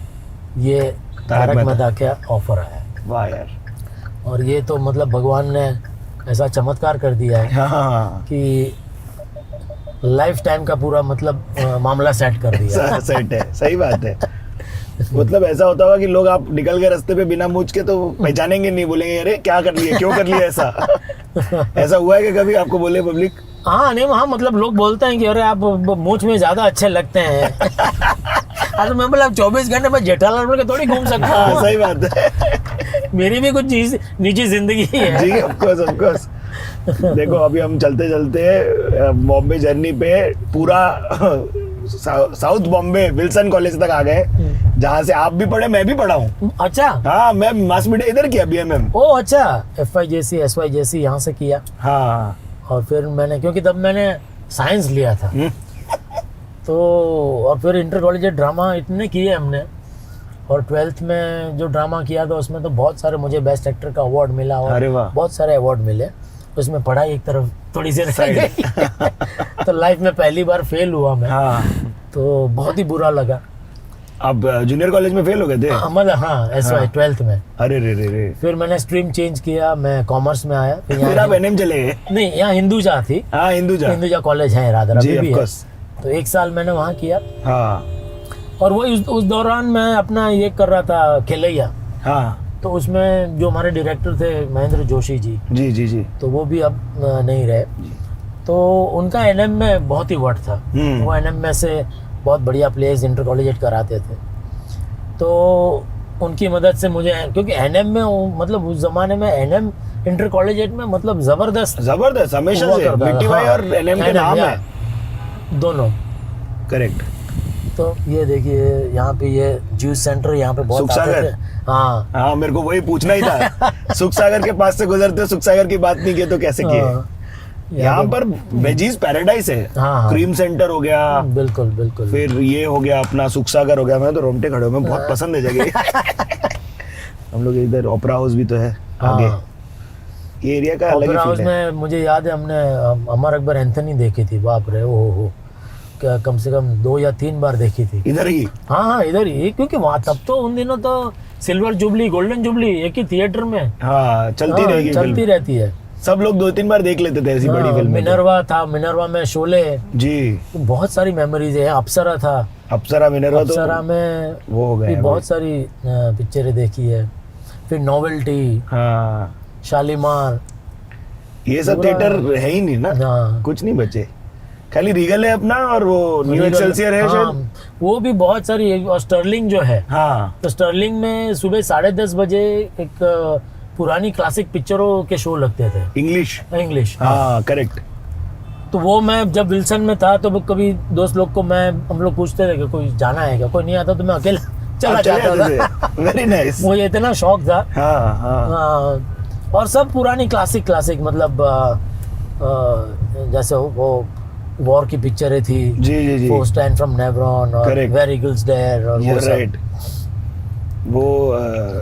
ये तारक मेहता का ऑफर आया। वाह यार। और ये तो मतलब भगवान ने ऐसा चमत्कार कर दिया है कि लाइफ टाइम का पूरा मतलब मामला सेट कर दिया। सेट है, सही बात है। मतलब ऐसा होता होगा कि लोग आप निकल गए रास्ते पे बिना मूछ के तो पहचानेंगे नहीं, बोलेंगे अरे क्या कर लिया, क्यों कर लिया ऐसा। ऐसा हुआ है कि कभी आपको बोले पब्लिक? हाँ नहीं, हाँ मतलब लोग बोलते हैं कि अरे आप मूछ में ज्यादा अच्छे लगते हैं। अरे मैं बोला 24 घंटे में जेठालाल बोल के थोड़ी घूम सकता हूँ। सही बात है, मेरी भी कुछ निजी जिंदगी है जी। Of course. देखो अभी हम चलते चलते बॉम्बे जर्नी पे पूरा साउथ बॉम्बे विल्सन कॉलेज तक आ गए, जहाँ से आप भी पढ़े, मैं भी पढ़ा हूँ। अच्छा। हाँ, मैं मास मीडिया इधर किया, BMM। ओ अच्छा, FYJC SYJC यहाँ से किया। हाँ। और फिर मैंने, क्योंकि तब मैंने साइंस लिया था, तो और फिर इंटर कॉलेज ड्रामा इतने किए हमने, और 12th में जो ड्रामा किया था उसमें तो बहुत सारे मुझे बेस्ट एक्टर का अवार्ड मिला, और बहुत सारे अवार्ड मिले। उसमें पढ़ाई एक तरफ थोड़ी सी रह गई। तो लाइफ में पहली बार फेल हुआ मैं। हाँ। तो बहुत ही बुरा लगा। अब जूनियर कॉलेज में फेल हो गए थे? मतलब हाँ, SY 12th में। अरे रे। फिर मैंने स्ट्रीम चेंज किया, मैं कॉमर्स में आया। फिर आप NM चले गए? नहीं, यहाँ हिंदूजा थी। हाँ, हिंदूजा कॉलेज है राधरा जी, भी है। तो 1 साल मैंने वहाँ किया। हाँ। और वो उस दौरान मैं अपना ये कर रहा था खेलैया। हाँ। तो उसमें जो हमारे डायरेक्टर थे महेंद्र जोशी जी, तो वो भी अब नहीं रहे। तो उनका NM में बहुत ही वट था। वो NM में से बहुत बढ़िया प्लेयर्स इंटर कॉलेजिएट कराते थे, तो उनकी मदद से मुझे, क्योंकि एनएम में मतलब उस जमाने में एनएम इंटर कॉलेजिएट में मतलब जबरदस्त हमेशा हुआ से करता था। मिट्टी भाई हाँ, और एनएम के नाम है दोनों। करेक्ट। तो ये देखिए यहाँ पे ये जूस सेंटर यहाँ पे बहुत आते थे। हाँ हाँ, मेरे को वही पूछना ही था। सुख सागर के पास से गुजरते सुख सागर की बात नहीं की तो कैसे किए? हाँ, यहाँ पर वेजीज पैराडाइज है। हाँ। क्रीम सेंटर हो गया, बिल्कुल बिल्कुल, फिर ये हो गया अपना सुख सागर हो गया। मैं तो रोमटे खड़े हूँ, मैं बहुत पसंद है जगह। हम लोग इधर ओपेरा हाउस भी तो है आगे। ये एरिया का अलग ही ओपेरा हाउस फील है। में मुझे याद है हमने अमर अकबर एंथनी देखी थी, बाप रे ओ क्या, कम से कम 2 या 3 बार देखी थी इधर ही। हाँ इधर ही, क्योंकि वहाँ तब तो उन दिनों तो सिल्वर जुबली गोल्डन जुबली एक ही थिएटर में हाँ, चलती रहेगी चलती फिल्म। रहती है। सब लोग 2-3 बार देख लेते थे ऐसी बड़ी फिल्म। मिनरवा था, मिनरवा में शोले, जी, तो बहुत सारी मेमोरीज है। अप्सरा था, अप्सरा मिनरवा तो अप्सरा में वो हो भी गए बहुत सारी पिक्चरें देखी है। फिर नोवेल्टी, हाँ, शालीमार, ये सब थिएटर है ही नहीं ना, हाँ। कुछ नहीं बचे, खाली रीगल है अपना और वो न्यू एक्सेलसियर है शायद। हाँ, वो भी बहुत सारी। और स्टर्लिंग जो है, हाँ, तो स्टर्लिंग में सुबह 10:30 बजे एक पुरानी क्लासिक पिक्चरों के शो लगते थे, इंग्लिश। हाँ, करेक्ट। तो वो मैं जब विल्सन में था तो कभी दोस्त लोग को हम लोग पूछते थे कि कोई जाना है क्या, कोई नहीं आता तो मैं अकेला चला जाता था। Very nice. मुझे इतना शौक था। हाँ, हाँ, और सब पुरानी क्लासिक मतलब जैसे वो वॉर की पिक्चरें थी, जी, जी, वो स्टैंड फ्रॉम नेवरॉन और Correct. वेयर ईगल्स डेयर और वो सब। राइट। वो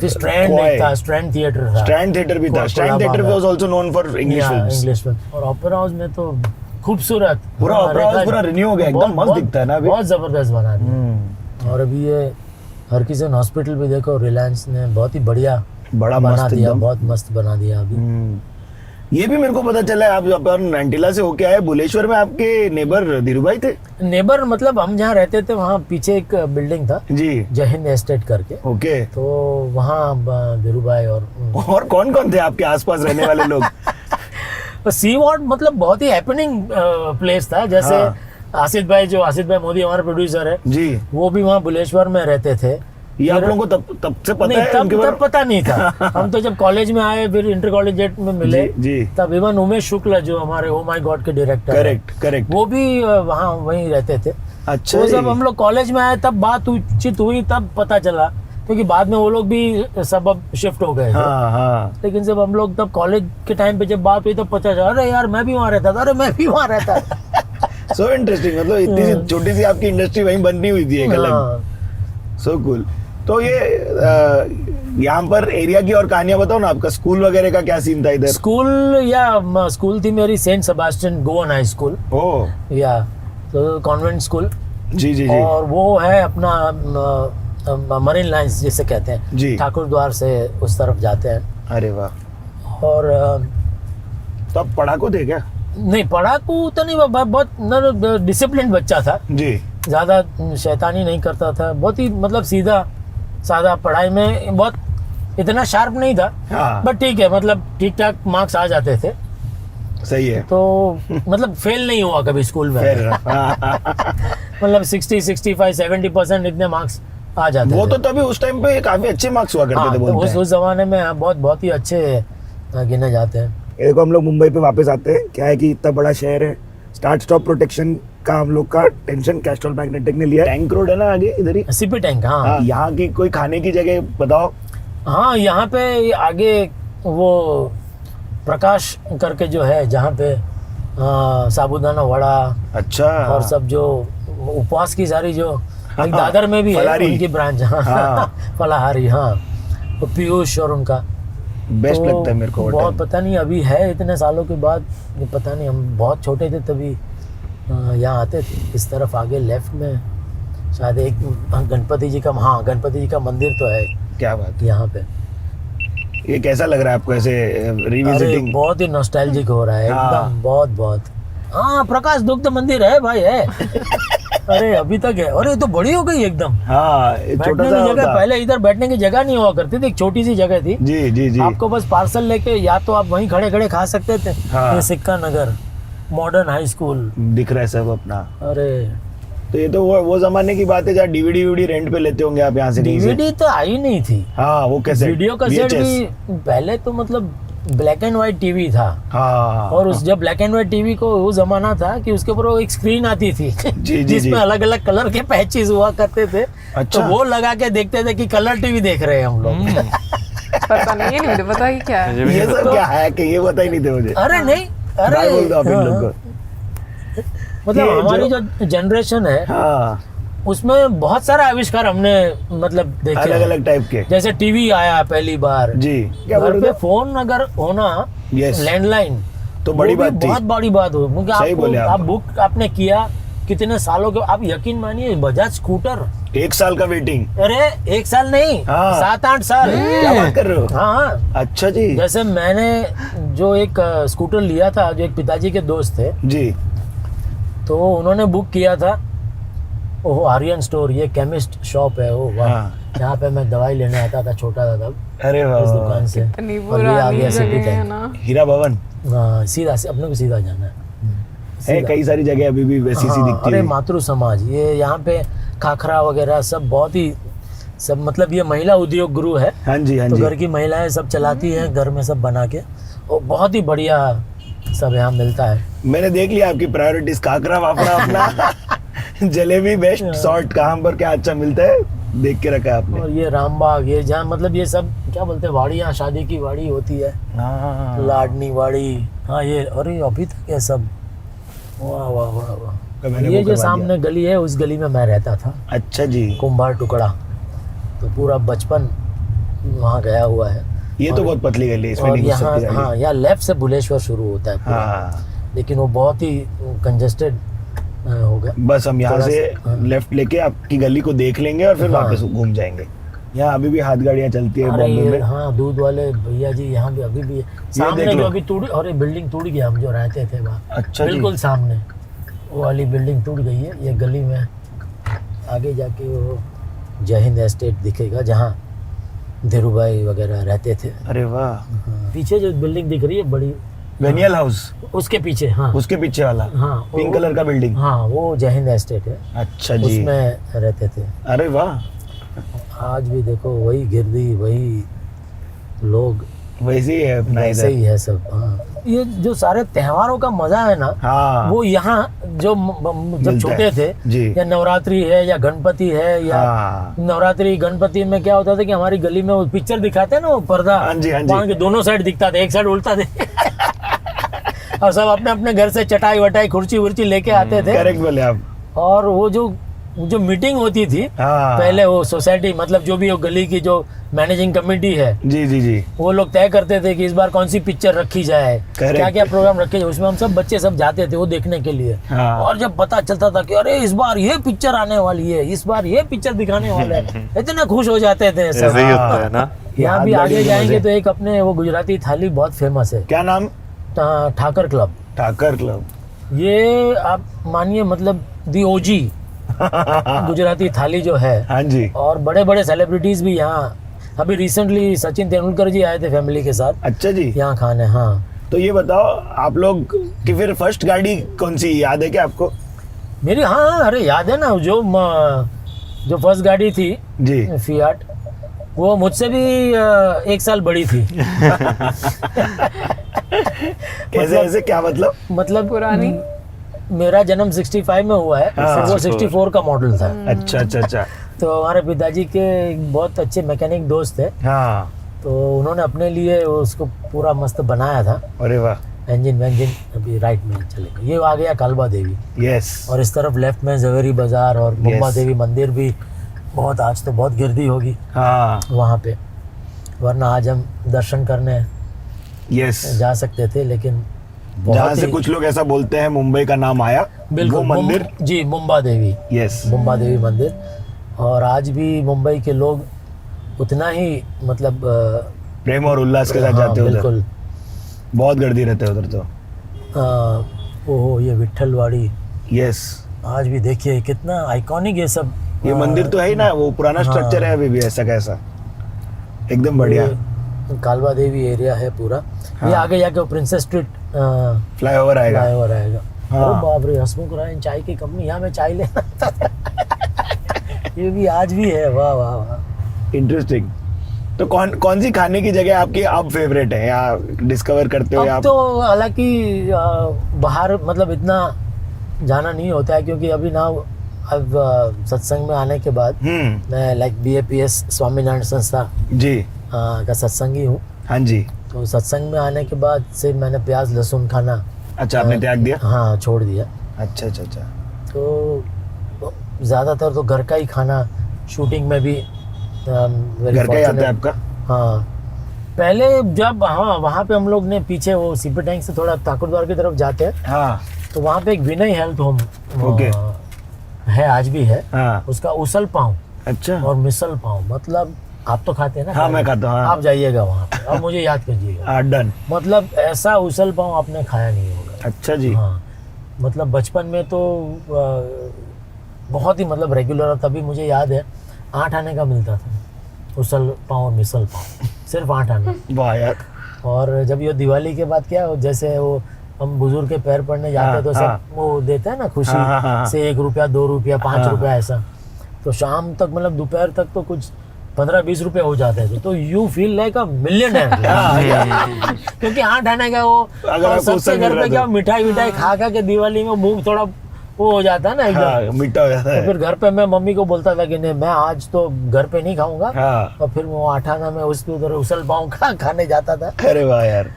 फिर स्ट्रैंड एक था, स्ट्रैंड थिएटर था, स्ट्रैंड थिएटर भी था। Strand theatre was also known for English films. English film. और ओपेरा हाउस में तो खूबसूरत पूरा ओपेरा हाउस पूरा रिन्यू हो गया, एकदम मस्त दिखता है ना अभी। बहुत जबरदस्त बना दिया। और अभी ये हरकिशन हॉस्पिटल भी देखो, रिलायंस ने बहुत ही बढ़िया बड़ा बना मस्त दिया, एकदम। बहुत मस्त बना दिया अभी। ये भी मेरे को पता चला है, आप अपन अंटिला से होके आए, बुलेश्वर में आपके नेबर धीरूभाई थे। नेबर मतलब हम जहाँ रहते थे वहाँ पीछे एक बिल्डिंग था, जी, जय हिंद एस्टेट करके, ओके। तो वहाँ धीरूभाई और कौन कौन थे आपके आसपास रहने वाले लोग? सी वॉर्ड मतलब बहुत ही हैपनिंग प्लेस था। जैसे हाँ। आसिफ भाई मोदी हमारे प्रोड्यूसर है जी, वो भी वहाँ बुलेश्वर में रहते थे। ये आप लोगों को तब से पता नहीं, है उनके तब बारे में? पता नहीं था। हम तो जब कॉलेज में आए, फिर इंटर कॉलेजिएट में मिले, जी। तब इवन उमेश शुक्ला जो हमारे ओ माय गॉड के डायरेक्टर हैं, करेक्ट। वो भी वहाँ वहीं रहते थे। अच्छा तो जी। जब हम लोग कॉलेज में आए तब बात उचित हुई, तब पता चला, क्योंकि बाद में वो लोग भी सब अब शिफ्ट हो गए थे। हाँ। लेकिन जब हम लोग तब कॉलेज के टाइम पे जब बात हुई तब पता चला, अरे यार मैं भी वहाँ रहता था, अरे मैं भी वहाँ रहता था। सो इंटरेस्टिंग, मतलब इतनी सी छोटी सी आपकी इंडस्ट्री वहीं बननी हुई थी एक अलग। So cool. तो ये यहाँ पर एरिया की और कहानियां बताओ ना, आपका स्कूल वगैरह का क्या सीन था इधर? स्कूल थी मेरी Saint Sebastian Goan high school, oh, या तो कॉन्वेंट स्कूल। जी। और वो है अपना मरीन लाइंस जिसे कहते हैं जी। ठाकुर द्वार से उस तरफ जाते हैं। अरे वाह। और तो आप पढ़ाकू थे क्या? नहीं, पढ़ाकू तो नहीं, बहुत डिसिप्लिन बच्चा था, जी, ज्यादा शैतानी नहीं करता था, बहुत ही मतलब सीधा सादा, पढ़ाई में बहुत इतना शार्प नहीं था। हाँ। बट ठीक है, मतलब ठीक ठाक मार्क्स आ जाते थे, सही है। तो मतलब फेल नहीं हुआ कभी स्कूल में। फिर मतलब 60, 65, 70% इतने मार्क्स आ जाते वो थे। तो तभी उस टाइम पे काफी अच्छे मार्क्स हुआ करते हाँ, थे तो बोलते हैं। उस जमाने में बहुत ही अच्छे गिने जाते हैं। ये देखो, हम लोग मुंबई पे वापस आते हैं, क्या है कि इतना बड़ा शहर है, स्टार्ट स्टॉप प्रोटेक्शन का हम लोग का टेंशन कैस्ट्रॉल मैग्नेटिक ने लिया। टैंक रोड है ना आगे इधर ही। सीपी टैंक, हाँ। हाँ, यहाँ की कोई खाने की जगह बताओ। हाँ, यहाँ पे आगे वो प्रकाश करके जो है, जहाँ पे साबूदाना वड़ा अच्छा। और सब जो उपवास की सारी जो एक दादर में भी है फलाहारी। उनकी ब्रांच। हाँ, हाँ। फलाहारी, हाँ। तो पीयूष और उनका बेस्ट तो लगता है मेरे को वो बहुत, टाइम। पता नहीं अभी है इतने सालों के बाद, ये पता नहीं, हम बहुत छोटे थे तभी यहाँ आते थे। इस तरफ आगे लेफ्ट में शायद एक गणपति जी का, हाँ, गणपति जी का मंदिर तो है क्या बात यहाँ पे। है। ये कैसा लग रहा है आपको ऐसे अरे रिविजिटिंग? बहुत ही नॉस्टैल्जिक हो रहा है, हाँ। एकदम बहुत। हाँ, प्रकाश दुग्ध मंदिर है भाई, है। अरे अभी तक है, अरे तो बड़ी हो गई एकदम। हाँ, एक छोटा बैठने सा की जगह, होता। पहले इधर बैठने की जगह नहीं हुआ करती थी, एक छोटी सी जगह थी। जी। आपको बस पार्सल लेके या तो आप वहीं खड़े खड़े खा सकते थे। हाँ। ये सिक्का नगर मॉडर्न हाई स्कूल, दिख रहा है सब अपना। अरे तो ये तो वो जमाने की बात है जहाँ डीवीडी रेंट पे लेते होंगे आप यहाँ से। डीवीडी तो आई नहीं थी। हाँ वो कैसे वीडियो कैसेट भी पहले तो मतलब ब्लैक एंड व्हाइट टीवी था। हाँ और उस जब ब्लैक एंड व्हाइट टीवी को वो जमाना था कि उसके ऊपर वो एक स्क्रीन आती थी जिसमें अलग अलग कलर के पैचेस हुआ करते थे। अच्छा। तो वो लगा के देखते थे कि कलर टीवी देख रहे हैं हम लोग। पता नहीं है, मुझे पता ही क्या है ये सब क्या है कि ये पता ही नहीं थे मुझे। अरे नहीं, अरे बोल दो आप इन लोग को। मतलब हमारी जो जनरेशन है हाँ उसमें बहुत सारा आविष्कार हमने मतलब देखे अलग अलग टाइप के। जैसे टीवी आया पहली बार जी क्या घर बोल पे रहे फोन अगर होना लैंडलाइन तो बड़ी बात थी, बहुत बड़ी बात हो, क्योंकि सही बोले आप बुक आपने किया कितने सालों के, आप यकीन मानिए बजाज स्कूटर 1 साल का वेटिंग। अरे 1 साल नहीं, हाँ। 7-8 साल। क्या बात कर रहे हो? हाँ अच्छा जी। जैसे मैंने जो एक स्कूटर लिया था, जो एक पिताजी के दोस्त थे जी तो उन्होंने बुक किया था। ओह आर्यन स्टोर, ये केमिस्ट शॉप है वो, हाँ। यहाँ पे मैं दवाई लेने आता था, छोटा था तब, अरे इस वाह दुकान से। इतनी और ये आ पुरानी गया सिटी जगह है टाइम। ना। हीरा भवन हाँ सीधा से अपने को सीधा जाना है। है, कई सारी जगह अभी भी वैसी सी हाँ, दिखती अरे है। मातृ समाज, ये यहाँ पे खाखरा वगैरह सब बहुत ही सब, मतलब ये महिला उद्योग गुरु है। हाँ जी हाँ तो जी। घर की महिलाएं सब चलाती हैं, घर में सब बना के, और बहुत ही बढ़िया सब यहाँ मिलता है। मैंने देख लिया आपकी प्रायोरिटीज, काकरा वापरा अपना जलेबी बेस्ट, सॉल्ट कहाँ पर क्या अच्छा मिलता है देख के रखा है आपने। और ये रामबाग, ये जहाँ मतलब ये सब क्या बोलते हैं वाड़ियाँ, शादी की वाड़ी होती है, हाँ लाडनी वाड़ी। हाँ ये, अरे अभी तक ये सब, वाह वाह वाह तो वाह। मैंने ये वो जो करवा सामने गली है, उस गली में मैं रहता था, अच्छा जी। कुंभार टुकड़ा। तो पूरा बचपन वहाँ गया हुआ है। ये तो बहुत पतली गली है, इसमें और नहीं घुस यहाँ सकते हाँ, यहाँ लेफ्ट से बुलेश्वर शुरू होता है पूरा। हाँ लेकिन वो बहुत ही कंजेस्टेड हो गया। बस हम यहाँ थोड़ा से हाँ। लेफ्ट लेके आपकी गली को देख लेंगे और फिर हाँ। वापस घूम जाएंगे। यहाँ अभी भी हाथ गाड़ियाँ चलती है अरे बॉम्बे ये में। हाँ, दूध वाले भैया जी यहाँ भी अभी भी सामने देख लो। जो अभी टूट, अरे बिल्डिंग टूट गया, हम जो रहते थे वहाँ अच्छा जी। बिल्कुल सामने वो वाली बिल्डिंग टूट गई है। ये गली में आगे जाके वो जय हिंद एस्टेट दिखेगा, जहाँ धीरूभाई वगैरह रहते थे। अरे वाह, हाँ, पीछे जो बिल्डिंग दिख रही है बड़ी, वेनियल हाउस उसके पीछे, हाँ उसके पीछे वाला हाँ, पिंक कलर का बिल्डिंग। हाँ वो जय हिंद एस्टेट है, अच्छा जी। उसमें रहते थे। अरे वाह, आज भी देखो वही गिरदी, वही लोग, वैसे ही है अपना ऐसे इधर। ही है सब। हाँ ये जो सारे त्योहारों का मजा है ना, हाँ वो यहाँ जो जब मिलता छोटे है। थे, जी। या नवरात्रि है या गणपति है, या हाँ नवरात्रि गणपति में क्या होता था कि हमारी गली में वो पिक्चर दिखाते हैं ना, वो पर्दा हाँ जी, हाँ जी। बांध के दोनों साइड दिखता था, एक साइड उल्टा थे। और सब अपने अपने घर से चटाई वटाई कुर्सी वुर्सी लेके आते थे। करेक्ट बोले आप। और वो जो मीटिंग होती थी हाँ पहले, वो सोसाइटी मतलब जो भी वो गली की जो मैनेजिंग कमेटी है, जी जी जी। वो लोग तय करते थे कि इस बार कौन सी पिक्चर रखी जाए, Correct. क्या क्या प्रोग्राम रखे जाए। उसमें हम सब बच्चे सब जाते थे वो देखने के लिए। हाँ। और जब पता चलता था कि अरे इस बार ये पिक्चर आने वाली है, इस बार ये पिक्चर दिखाने वाला है, इतने खुश हो जाते थे सब। ऐसे ही होता है ना। यहाँ भी हाथ आगे गाड़ी जाएंगे मजे। तो एक अपने वो गुजराती थाली बहुत फेमस है, क्या नाम? ठाकर क्लब। ठाकर क्लब। ये आप मानिए मतलब दी ओजी गुजराती थाली जो है। हाँ जी। और बड़े बड़े सेलिब्रिटीज भी यहाँ, अभी रिसेंटली सचिन तेंदुलकर जी आए थे फैमिली के साथ अच्छा जी। यहाँ खाने। हाँ तो ये बताओ आप लोग की फिर फर्स्ट गाड़ी कौन सी याद है क्या आपको? मेरी, हाँ अरे याद है ना, जो फर्स्ट गाड़ी थी जी। फियाट, वो मुझसे भी 1 साल बड़ी थी। कैसे ऐसे क्या मतलब पुरानी? मेरा जन्म 65 में हुआ है, हाँ, वो 64 का मॉडल था। अच्छा अच्छा अच्छा। तो हमारे पिताजी के एक बहुत अच्छे मैकेनिक दोस्त थे, हाँ तो उन्होंने अपने लिए उसको पूरा मस्त बनाया था, अरे वाह। इंजन वेंजिन। अभी राइट में चलेगा, ये आ गया कालबा देवी, यस। और इस तरफ लेफ्ट में जवेरी बाजार और मुंबा Yes. देवी मंदिर भी बहुत, आज तो बहुत गिरदी होगी हाँ वहाँ पे, वरना आज हम दर्शन करने यस। जा सकते थे, लेकिन जहाँ बहुत से ही कुछ लोग ऐसा बोलते हैं मुंबई का नाम आया, बिल्कुल वो मंदिर। जी मुंबा देवी, यस। मुंबा देवी मंदिर। और आज भी मुंबई के लोग उतना ही मतलब प्रेम और उल्लास के साथ हाँ, जाते हैं उधर। बिल्कुल। बहुत गर्दी रहते हैं उधर तो। ओहो ये विट्ठलवाड़ी, यस। आज भी देखिए कितना आइकॉनिक ये सब। ये मंदिर तो है ही ना, वो पुराना हाँ। स्ट्रक्चर है अभी भी ऐसा कैसा, एकदम बढ़िया। ये कालवा देवी एरिया है पूरा। ये हाँ। आगे जाके वो प्रिंसेस स्ट्रीट फ्लाईओवर आएगा। फ्लाईओवर आएगा। अरे बाप रे, हसमुख रायन चाय की कंपनी, यहाँ मैं चाय लेना ये भी आज भी है। वाह वाह वाह, इंटरेस्टिंग। तो कौन सी खाने की जगह आपकी अब फेवरेट है या डिस्कवर करते हो अब आप? तो हालांकि बाहर मतलब इतना जाना नहीं होता है, क्योंकि अभी ना अब सत्संग में आने के बाद मैं लाइक BAPS स्वामीनारायण संस्था जी का सत्संगी हूँ। हाँ जी। तो सत्संग में आने के बाद से मैंने प्याज लहसुन खाना, अच्छा, आपने त्याग दिया? हाँ, छोड़ दिया। अच्छा अच्छा अच्छा। तो ज़्यादातर तो घर का ही खाना, शूटिंग में भी घर का ही आता है आपका? हाँ, पहले जब हाँ वहाँ पे हम लोग ने पीछे वो सीपी टैंक से थोड़ा ठाकुरद्वार की तरफ जाते हैं, हाँ, तो वहाँ पे एक विनय हेल्थ होम ओके है, आज भी है। हाँ। उसका उसल पाव अच्छा। और मिसल पाव, मतलब आप तो खाते हैं ना? हाँ, मैं खाता हूँ। हाँ। आप जाइएगा वहाँ पे और मुझे याद कीजिएगा। हाँ, डन। मतलब ऐसा उसल पाव आपने खाया नहीं होगा। अच्छा जी। हाँ, मतलब बचपन में तो बहुत ही मतलब रेगुलर, तभी मुझे याद है 8 आने का मिलता था उसल पाव और मिसल पाव, सिर्फ 8 आने। वाह यार। और जब ये दिवाली के बाद क्या, जैसे वो हम बुजुर्ग के पैर पड़ने जाते हैं तो सब वो देते हैं ना खुशी से 1 रुपया 2 रुपया 5 रुपया ऐसा। तो शाम तक मतलब दोपहर तक तो कुछ 15-20 रुपए हो जाते थे, तो you feel like a millionaire, क्योंकि 8 आने का वो, सबसे घर पे क्या मिठाई खा के दिवाली में मुंह थोड़ा वो हो जाता है ना एकदम, मीठा हो जाता है। तो फिर घर पे मैं मम्मी को बोलता था कि नहीं, मैं आज तो घर पे नहीं खाऊंगा। और फिर वो 8 आना में उसके उधर उसल पाव खाने जाता था। अरे वाह यार।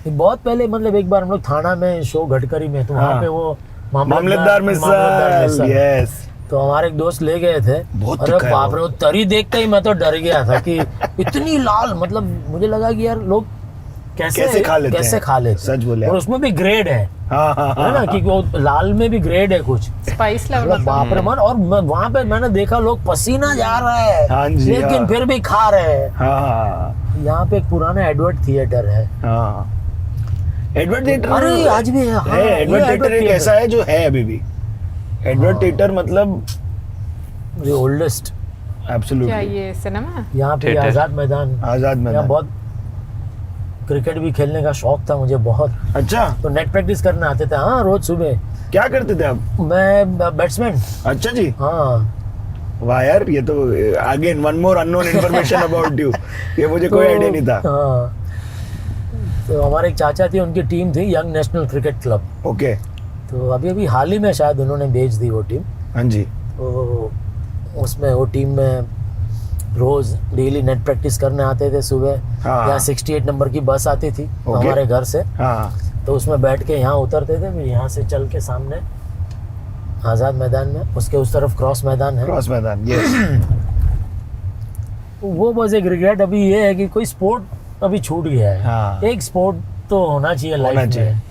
बहुत पहले मतलब एक बार हम लोग थाना में शो घटकरी में, तो वहाँ पे वो मामलेदार मिसल, यस। तो हमारे एक दोस्त ले गए थे। अरे बाप रे, वो तरी देख के ही मैं तो डर गया था कि इतनी लाल, मतलब मुझे लगा कि यार लोग कैसे खा लेते सच बोले। और उसमें भी ग्रेड है, है ना, क्योंकि वो लाल में भी ग्रेड है कुछ स्पाइस लेवल। बाप रे मन। और वहाँ पे मैंने देखा लोग पसीना जा रहा है, हाँ जी, लेकिन फिर भी खा रहे हैं। हाँ। यहाँ पे एक पुराना एडवर्ड थिएटर है। हाँ, एडवर्ड थिएटर अरे आज भी है। हाँ, एडवर्ड थिएटर एक ऐसा है जो है अभी भी। एडवर्ड थिएटर मतलब द ओल्डेस्ट। एब्सोल्युटली। क्या ये सिनेमा? यहाँ पे आजाद मैदान। यहाँ बहुत क्रिकेट भी खेलने का शौक था मुझे बहुत। अच्छा। तो नेट प्रैक्टिस करने आते थे। हाँ, रोज सुबह। क्या करते थे आप? मैं बैट्समैन। अच्छा जी। हाँ। वाह यार, ये तो again one more unknown information about you. ये मुझे कोई आइडिया नहीं था। हाँ, तो हमारे एक चाचा थे, उनकी टीम थी young national cricket club. Okay. तो अभी हाल ही में शायद उन्होंने बेच दी वो टीम। हाँ जी। तो उसमें वो टीम में रोज डेली नेट प्रैक्टिस करने आते थे सुबह। हाँ। यहाँ 68 नंबर की बस आती थी हमारे घर से। हाँ। तो उसमें बैठ के यहाँ उतरते थे, फिर यहाँ से चल के सामने आजाद मैदान में, उसके उस तरफ क्रॉस मैदान है। क्रॉस मैदान, यस। वो बस एक रिग्रेट अभी ये है कि कोई स्पोर्ट अभी छूट गया है। हाँ। एक स्पोर्ट तो होना चाहिए लाइफ में।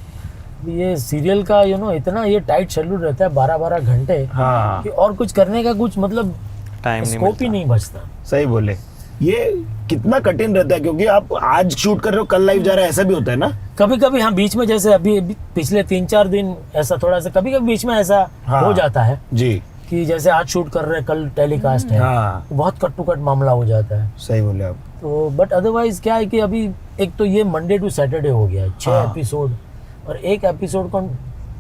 ये सीरियल का इतना ये टाइट शेड्यूल रहता है 12-12 घंटे। हाँ। कि और कुछ करने का कुछ मतलब टाइम स्कोप ही नहीं बचता। सही बोले। ये कितना कठिन रहता है, क्योंकि आप आज शूट कर रहे हो, कल लाइव जा रहा है, ऐसा भी होता है ना? कभी कभी हाँ, बीच में जैसे अभी पिछले 3-4 दिन ऐसा थोड़ा सा कभी कभी बीच में ऐसा हो जाता है जी, कि जैसे आज शूट कर रहे हैं, कल टेलीकास्ट है। हाँ। तो बहुत कट टू कट मामला हो जाता है। सही बोले आप। तो बट अदरवाइज क्या है कि अभी एक तो ये मंडे टू सैटरडे हो गया है, 6 एपिसोड, और एक एपिसोड को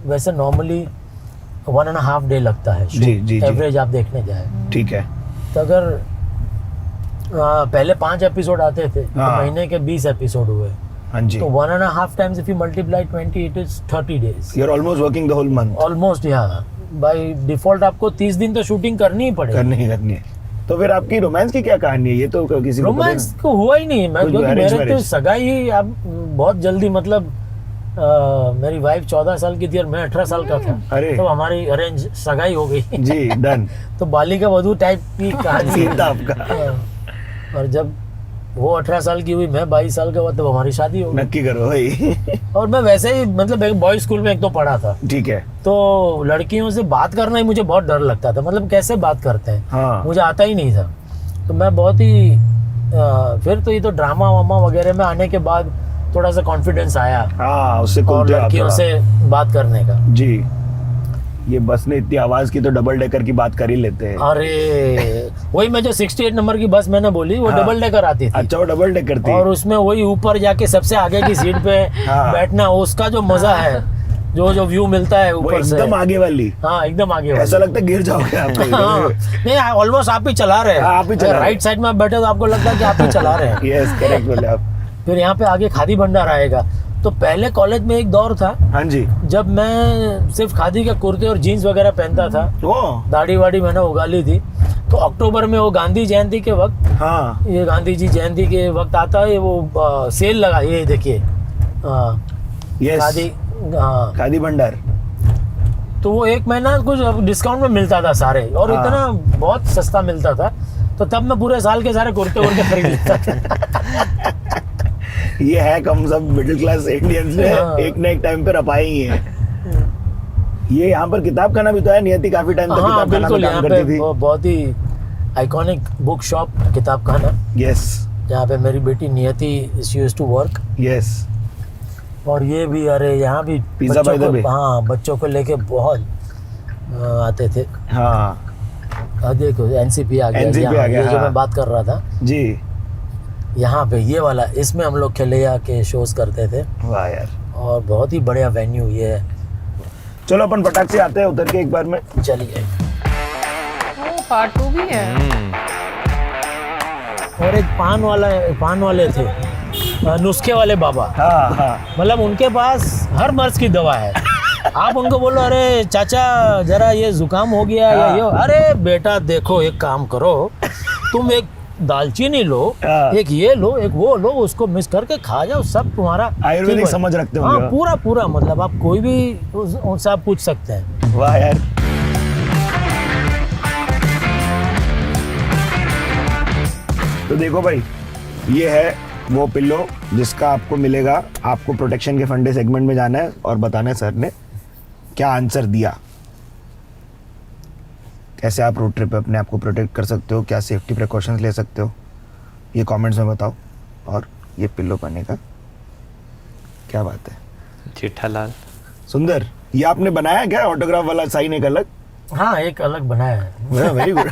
वैसे नॉर्मली 1.5 डे लगता है। जी। एवरेज आप देखने जाए, ठीक है। तो अगर पहले 5 एपिसोड आते थे तो महीने के 20 एपिसोड हुए। हाँ जी। तो 1.5 times if you multiply 20, it is 30 days. You're almost working the whole month. Almost, yeah. By default आपको 30 दिन तो शूटिंग करनी ही पड़ेगी। करनी है। तो फिर आपकी रोमांस की क्या कहानी है? ये तो किसी को रोमांस को हुआ ही नहीं। मैं क्योंकि मेरे तो सगाई ही अब बहुत जल्दी, मतलब मेरी वाइफ 14 साल की थी और मैं 18 साल का था। अरे। तो हमारी अरेंज सगाई हो गई जी, डन। तो बालिका वधू टाइप की कहानी था आपका। और जब वो 18 साल की हुई, मैं 22 साल का हुआ, तब हमारी शादी हो गई। नक्की करो भाई। और मैं वैसे ही मतलब एक बॉय स्कूल में एक तो पढ़ा था। ठीक है। तो लड़कियों से बात करना ही मुझे बहुत डर लगता था, मतलब कैसे बात करते हैं। हाँ। मुझे आता ही नहीं था। तो मैं बहुत ही फिर तो ये तो ड्रामा वामा वगैरह में आने के बाद थोड़ा सा कॉन्फिडेंस आया। हाँ, उससे और लड़कियों से बात करने का। जी। ये बस ने इतनी आवाज की तो डबल डेकर की बात कर ही लेते हैं। अरे वही मैं जो 68 नंबर की बस मैंने बोली, वो डबल डेकर आती थी। अच्छा, वो डबल डेकर थी। और उसमें वही ऊपर जाके सबसे आगे की सीट पे बैठना, उसका जो मजा है जो व्यू मिलता है वो ऊपर से, एकदम आगे वाली, हाँ एकदम आगे वाली। ऐसा लगता है गिर जाओगे आप कभी। हाँ, नहीं ऑलमोस्ट आप ही चला रहे हैं, आप ही चला रहे हैं। राइट साइड में आप बैठे तो आपको लगता है कि आप ही चला रहे हैं। यस, करेक्ट बोले आप। फिर यहाँ पे आगे खादी भंडार आएगा। तो पहले कॉलेज में एक दौर था हाँ जी, जब मैं सिर्फ खादी के कुर्ते और जीन्स वगैरह पहनता था, ओ दाढ़ी वाड़ी मैंने उगा ली थी। तो अक्टूबर में वो गांधी जयंती के वक्त, हाँ ये गांधी जी जयंती के वक्त आता है, वो सेल लगा, ये देखिए यस, खादी, हाँ। खादी भंडार। तो वो एक महीना कुछ डिस्काउंट में मिलता था सारे, और हाँ। इतना बहुत सस्ता मिलता था। तो तब मैं पूरे साल के सारे कुर्ते उर्ते खरीद लेता था। ये है कम सब मिडिल क्लास इंडियंस में हाँ। एक ना एक टाइम पे रपाए ही है। ये यहाँ पर किताब खाना भी तो है, नियति काफी टाइम तक हाँ किताब खाना बिल्कुल, में यहाँ काम पे करती थी। बहुत ही आइकॉनिक बुक शॉप किताब खाना, यस जहाँ पे मेरी बेटी Niyati she used to work. Yes, और ये भी, अरे यहाँ भी पिज़्ज़ा बच्चों बाय द वे। को, हाँ बच्चों को लेके बहुत आते थे। हाँ देखो एनसीपी आ गया, NCP यहाँ, आ गया, ये जो हाँ। मैं बात कर रहा था जी, यहाँ पे, ये वाला, इसमें हम लोग खेलैया के शोज करते थे, वाह यार। और बहुत ही बढ़िया वेन्यू ये है। चलो अपन फटाक से आते हैं उतर के एक बार में। चलिए। पार्ट 2 भी है। और एक पान वाले थे, नुस्खे वाले बाबा, हाँ हाँ, मतलब उनके पास हर मर्ज की दवा है। आप उनको बोलो, अरे चाचा जरा ये जुकाम हो गया या ये, अरे बेटा देखो एक काम करो, तुम एक दालचीनी लो, हाँ। एक ये लो, एक वो लो, उसको मिक्स करके खा जाओ, सब तुम्हारा आयुर्वेदिक ठीक हो- समझ रखते हाँ होंगे। पूरा पूरा, मतलब आप कोई भी उनसे आप पूछ सकते हैं। वाह यार। तो देखो भाई, ये है वो पिल्लो जिसका आपको मिलेगा। आपको प्रोटेक्शन के फंडे सेगमेंट में जाना है और बताना है सर ने क्या आंसर दिया, कैसे आप रोड ट्रिप पे अपने आप को प्रोटेक्ट कर सकते हो, क्या सेफ्टी प्रिकॉशंस ले सकते हो, ये कमेंट्स में बताओ। और ये पिल्लो पाने का क्या बात है। जेठालाल सुंदर, ये आपने बनाया क्या ऑटोग्राफ वाला साइन एक अलग? हाँ एक अलग बनाया है। Very good.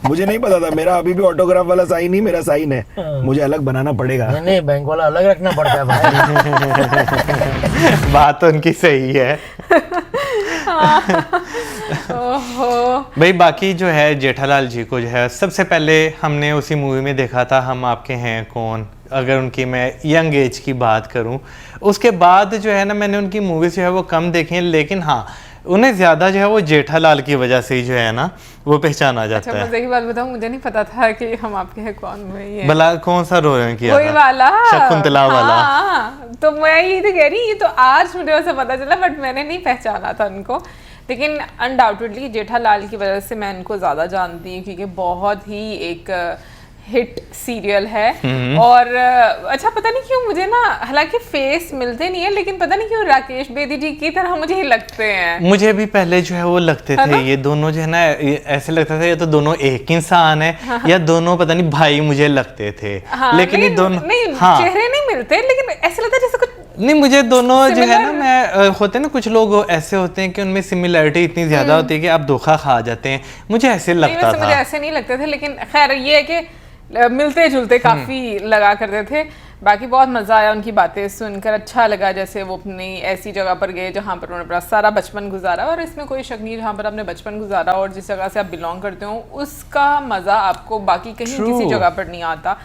मुझे नहीं पता था, मेरा अभी भी ऑटोग्राफ वाला साइन ही मेरा साइन है, मुझे अलग बनाना पड़ेगा। नहीं बैंक वाला अलग रखना पड़ता है भाई। बात तो उनकी सही है। भाई बाकी जो है जेठालाल जी को जो है सबसे पहले हमने उसी मूवी में देखा था, हम आपके हैं कौन। अगर उनकी मैं यंग एज की बात करूं, उसके बाद जो है ना मैंने उनकी मूवीज जो है वो कम देखी हैं, लेकिन हाँ उन्हें ज्यादा जो है वो जेठालाल की वजह से ही जो है ना वो पहचाना जाता अच्छा, है। मजे की बात बताऊं, मुझे नहीं पता था कि हम आपके हैं कौन में ये भला कौन सा रोल किया वही था? वाला शकुंतला वाला। हाँ, तो मैं यही तो कह रही, ये तो आज मुझे वैसे पता चला, बट मैंने नहीं पहचाना था उनको। लेकिन अनडाउटेडली जेठालाल की वजह से मैं उनको ज़्यादा जानती हूँ, क्योंकि बहुत ही एक हिट सीरियल है। और अच्छा पता नहीं क्यों मुझे ना, हालांकि फेस मिलते नहीं है, लेकिन पता नहीं क्यों राकेश बेदी जी की तरह मुझे ही लगते हैं। मुझे भी पहले जो है वो लगते थे, ये दोनों जो है ना ऐसे लगता था या तो दोनों एक इंसान है, या दोनों पता नहीं भाई मुझे लगते थे। लेकिन ये दोनों चेहरे नहीं मिलते, लेकिन ऐसे लगता है जैसे कुछ नहीं, मुझे दोनों जो है ना, मैं होते ना कुछ लोग ऐसे होते हैं कि उनमें सिमिलरिटी इतनी ज्यादा होती है कि आप धोखा खा जाते हैं, मुझे ऐसे लगता था। मुझे ऐसे नहीं लगते थे, लेकिन खैर ये है कि मिलते जुलते काफी लगा करते थे। बाकी बहुत मजा आया उनकी बातें सुनकर, अच्छा लगा जैसे वो अपनी ऐसी जगह पर गए जहाँ पर उन्होंने अपना सारा बचपन गुजारा, और इसमें कोई शक नहीं, जहाँ पर आपने बचपन गुजारा और जिस जगह से आप बिलोंग करते हो उसका मजा आपको बाकी कहीं किसी जगह पर नहीं आता।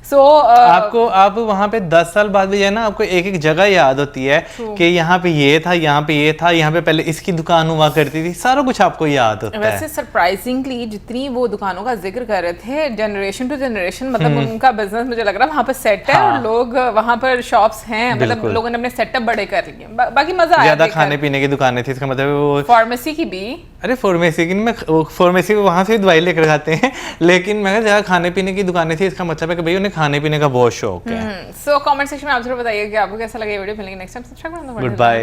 आपको आप वहाँ पे 10 साल बाद भी है ना, आपको एक एक जगह याद होती है कि यहाँ पे ये था, यहाँ पे ये था, यहाँ पे पहले इसकी दुकान हुआ करती थी, सारा कुछ आपको याद होता है। वैसे सरप्राइजिंगली जितनी वो दुकानों का जिक्र कर रहे थे, जनरेशन टू जनरेशन, मतलब उनका बिजनेस मुझे लग रहा है वहाँ पर सेट है। और लोग वहाँ पर शॉप्स हैं, मतलब लोगों ने अपने सेटअप बड़े कर लिए। बाकी मजा आया। ज्यादा खाने पीने की दुकानें थी, इसका मतलब वो फार्मेसी की भी। अरे फार्मेसी की में फार्मेसी वहाँ से दवाई लेकर खाते हैं, लेकिन मैं ज्यादा खाने पीने की दुकानें थी, इसका मतलब है कि भाई उन्हें खाने पीने का बहुत शौक है। सो कमेंट सेक्शन में आप जरूर बताइए कि आपको कैसा लगा ये वीडियो। मिलेंगे नेक्स्ट टाइम। सब्सक्राइब करना। Good bye.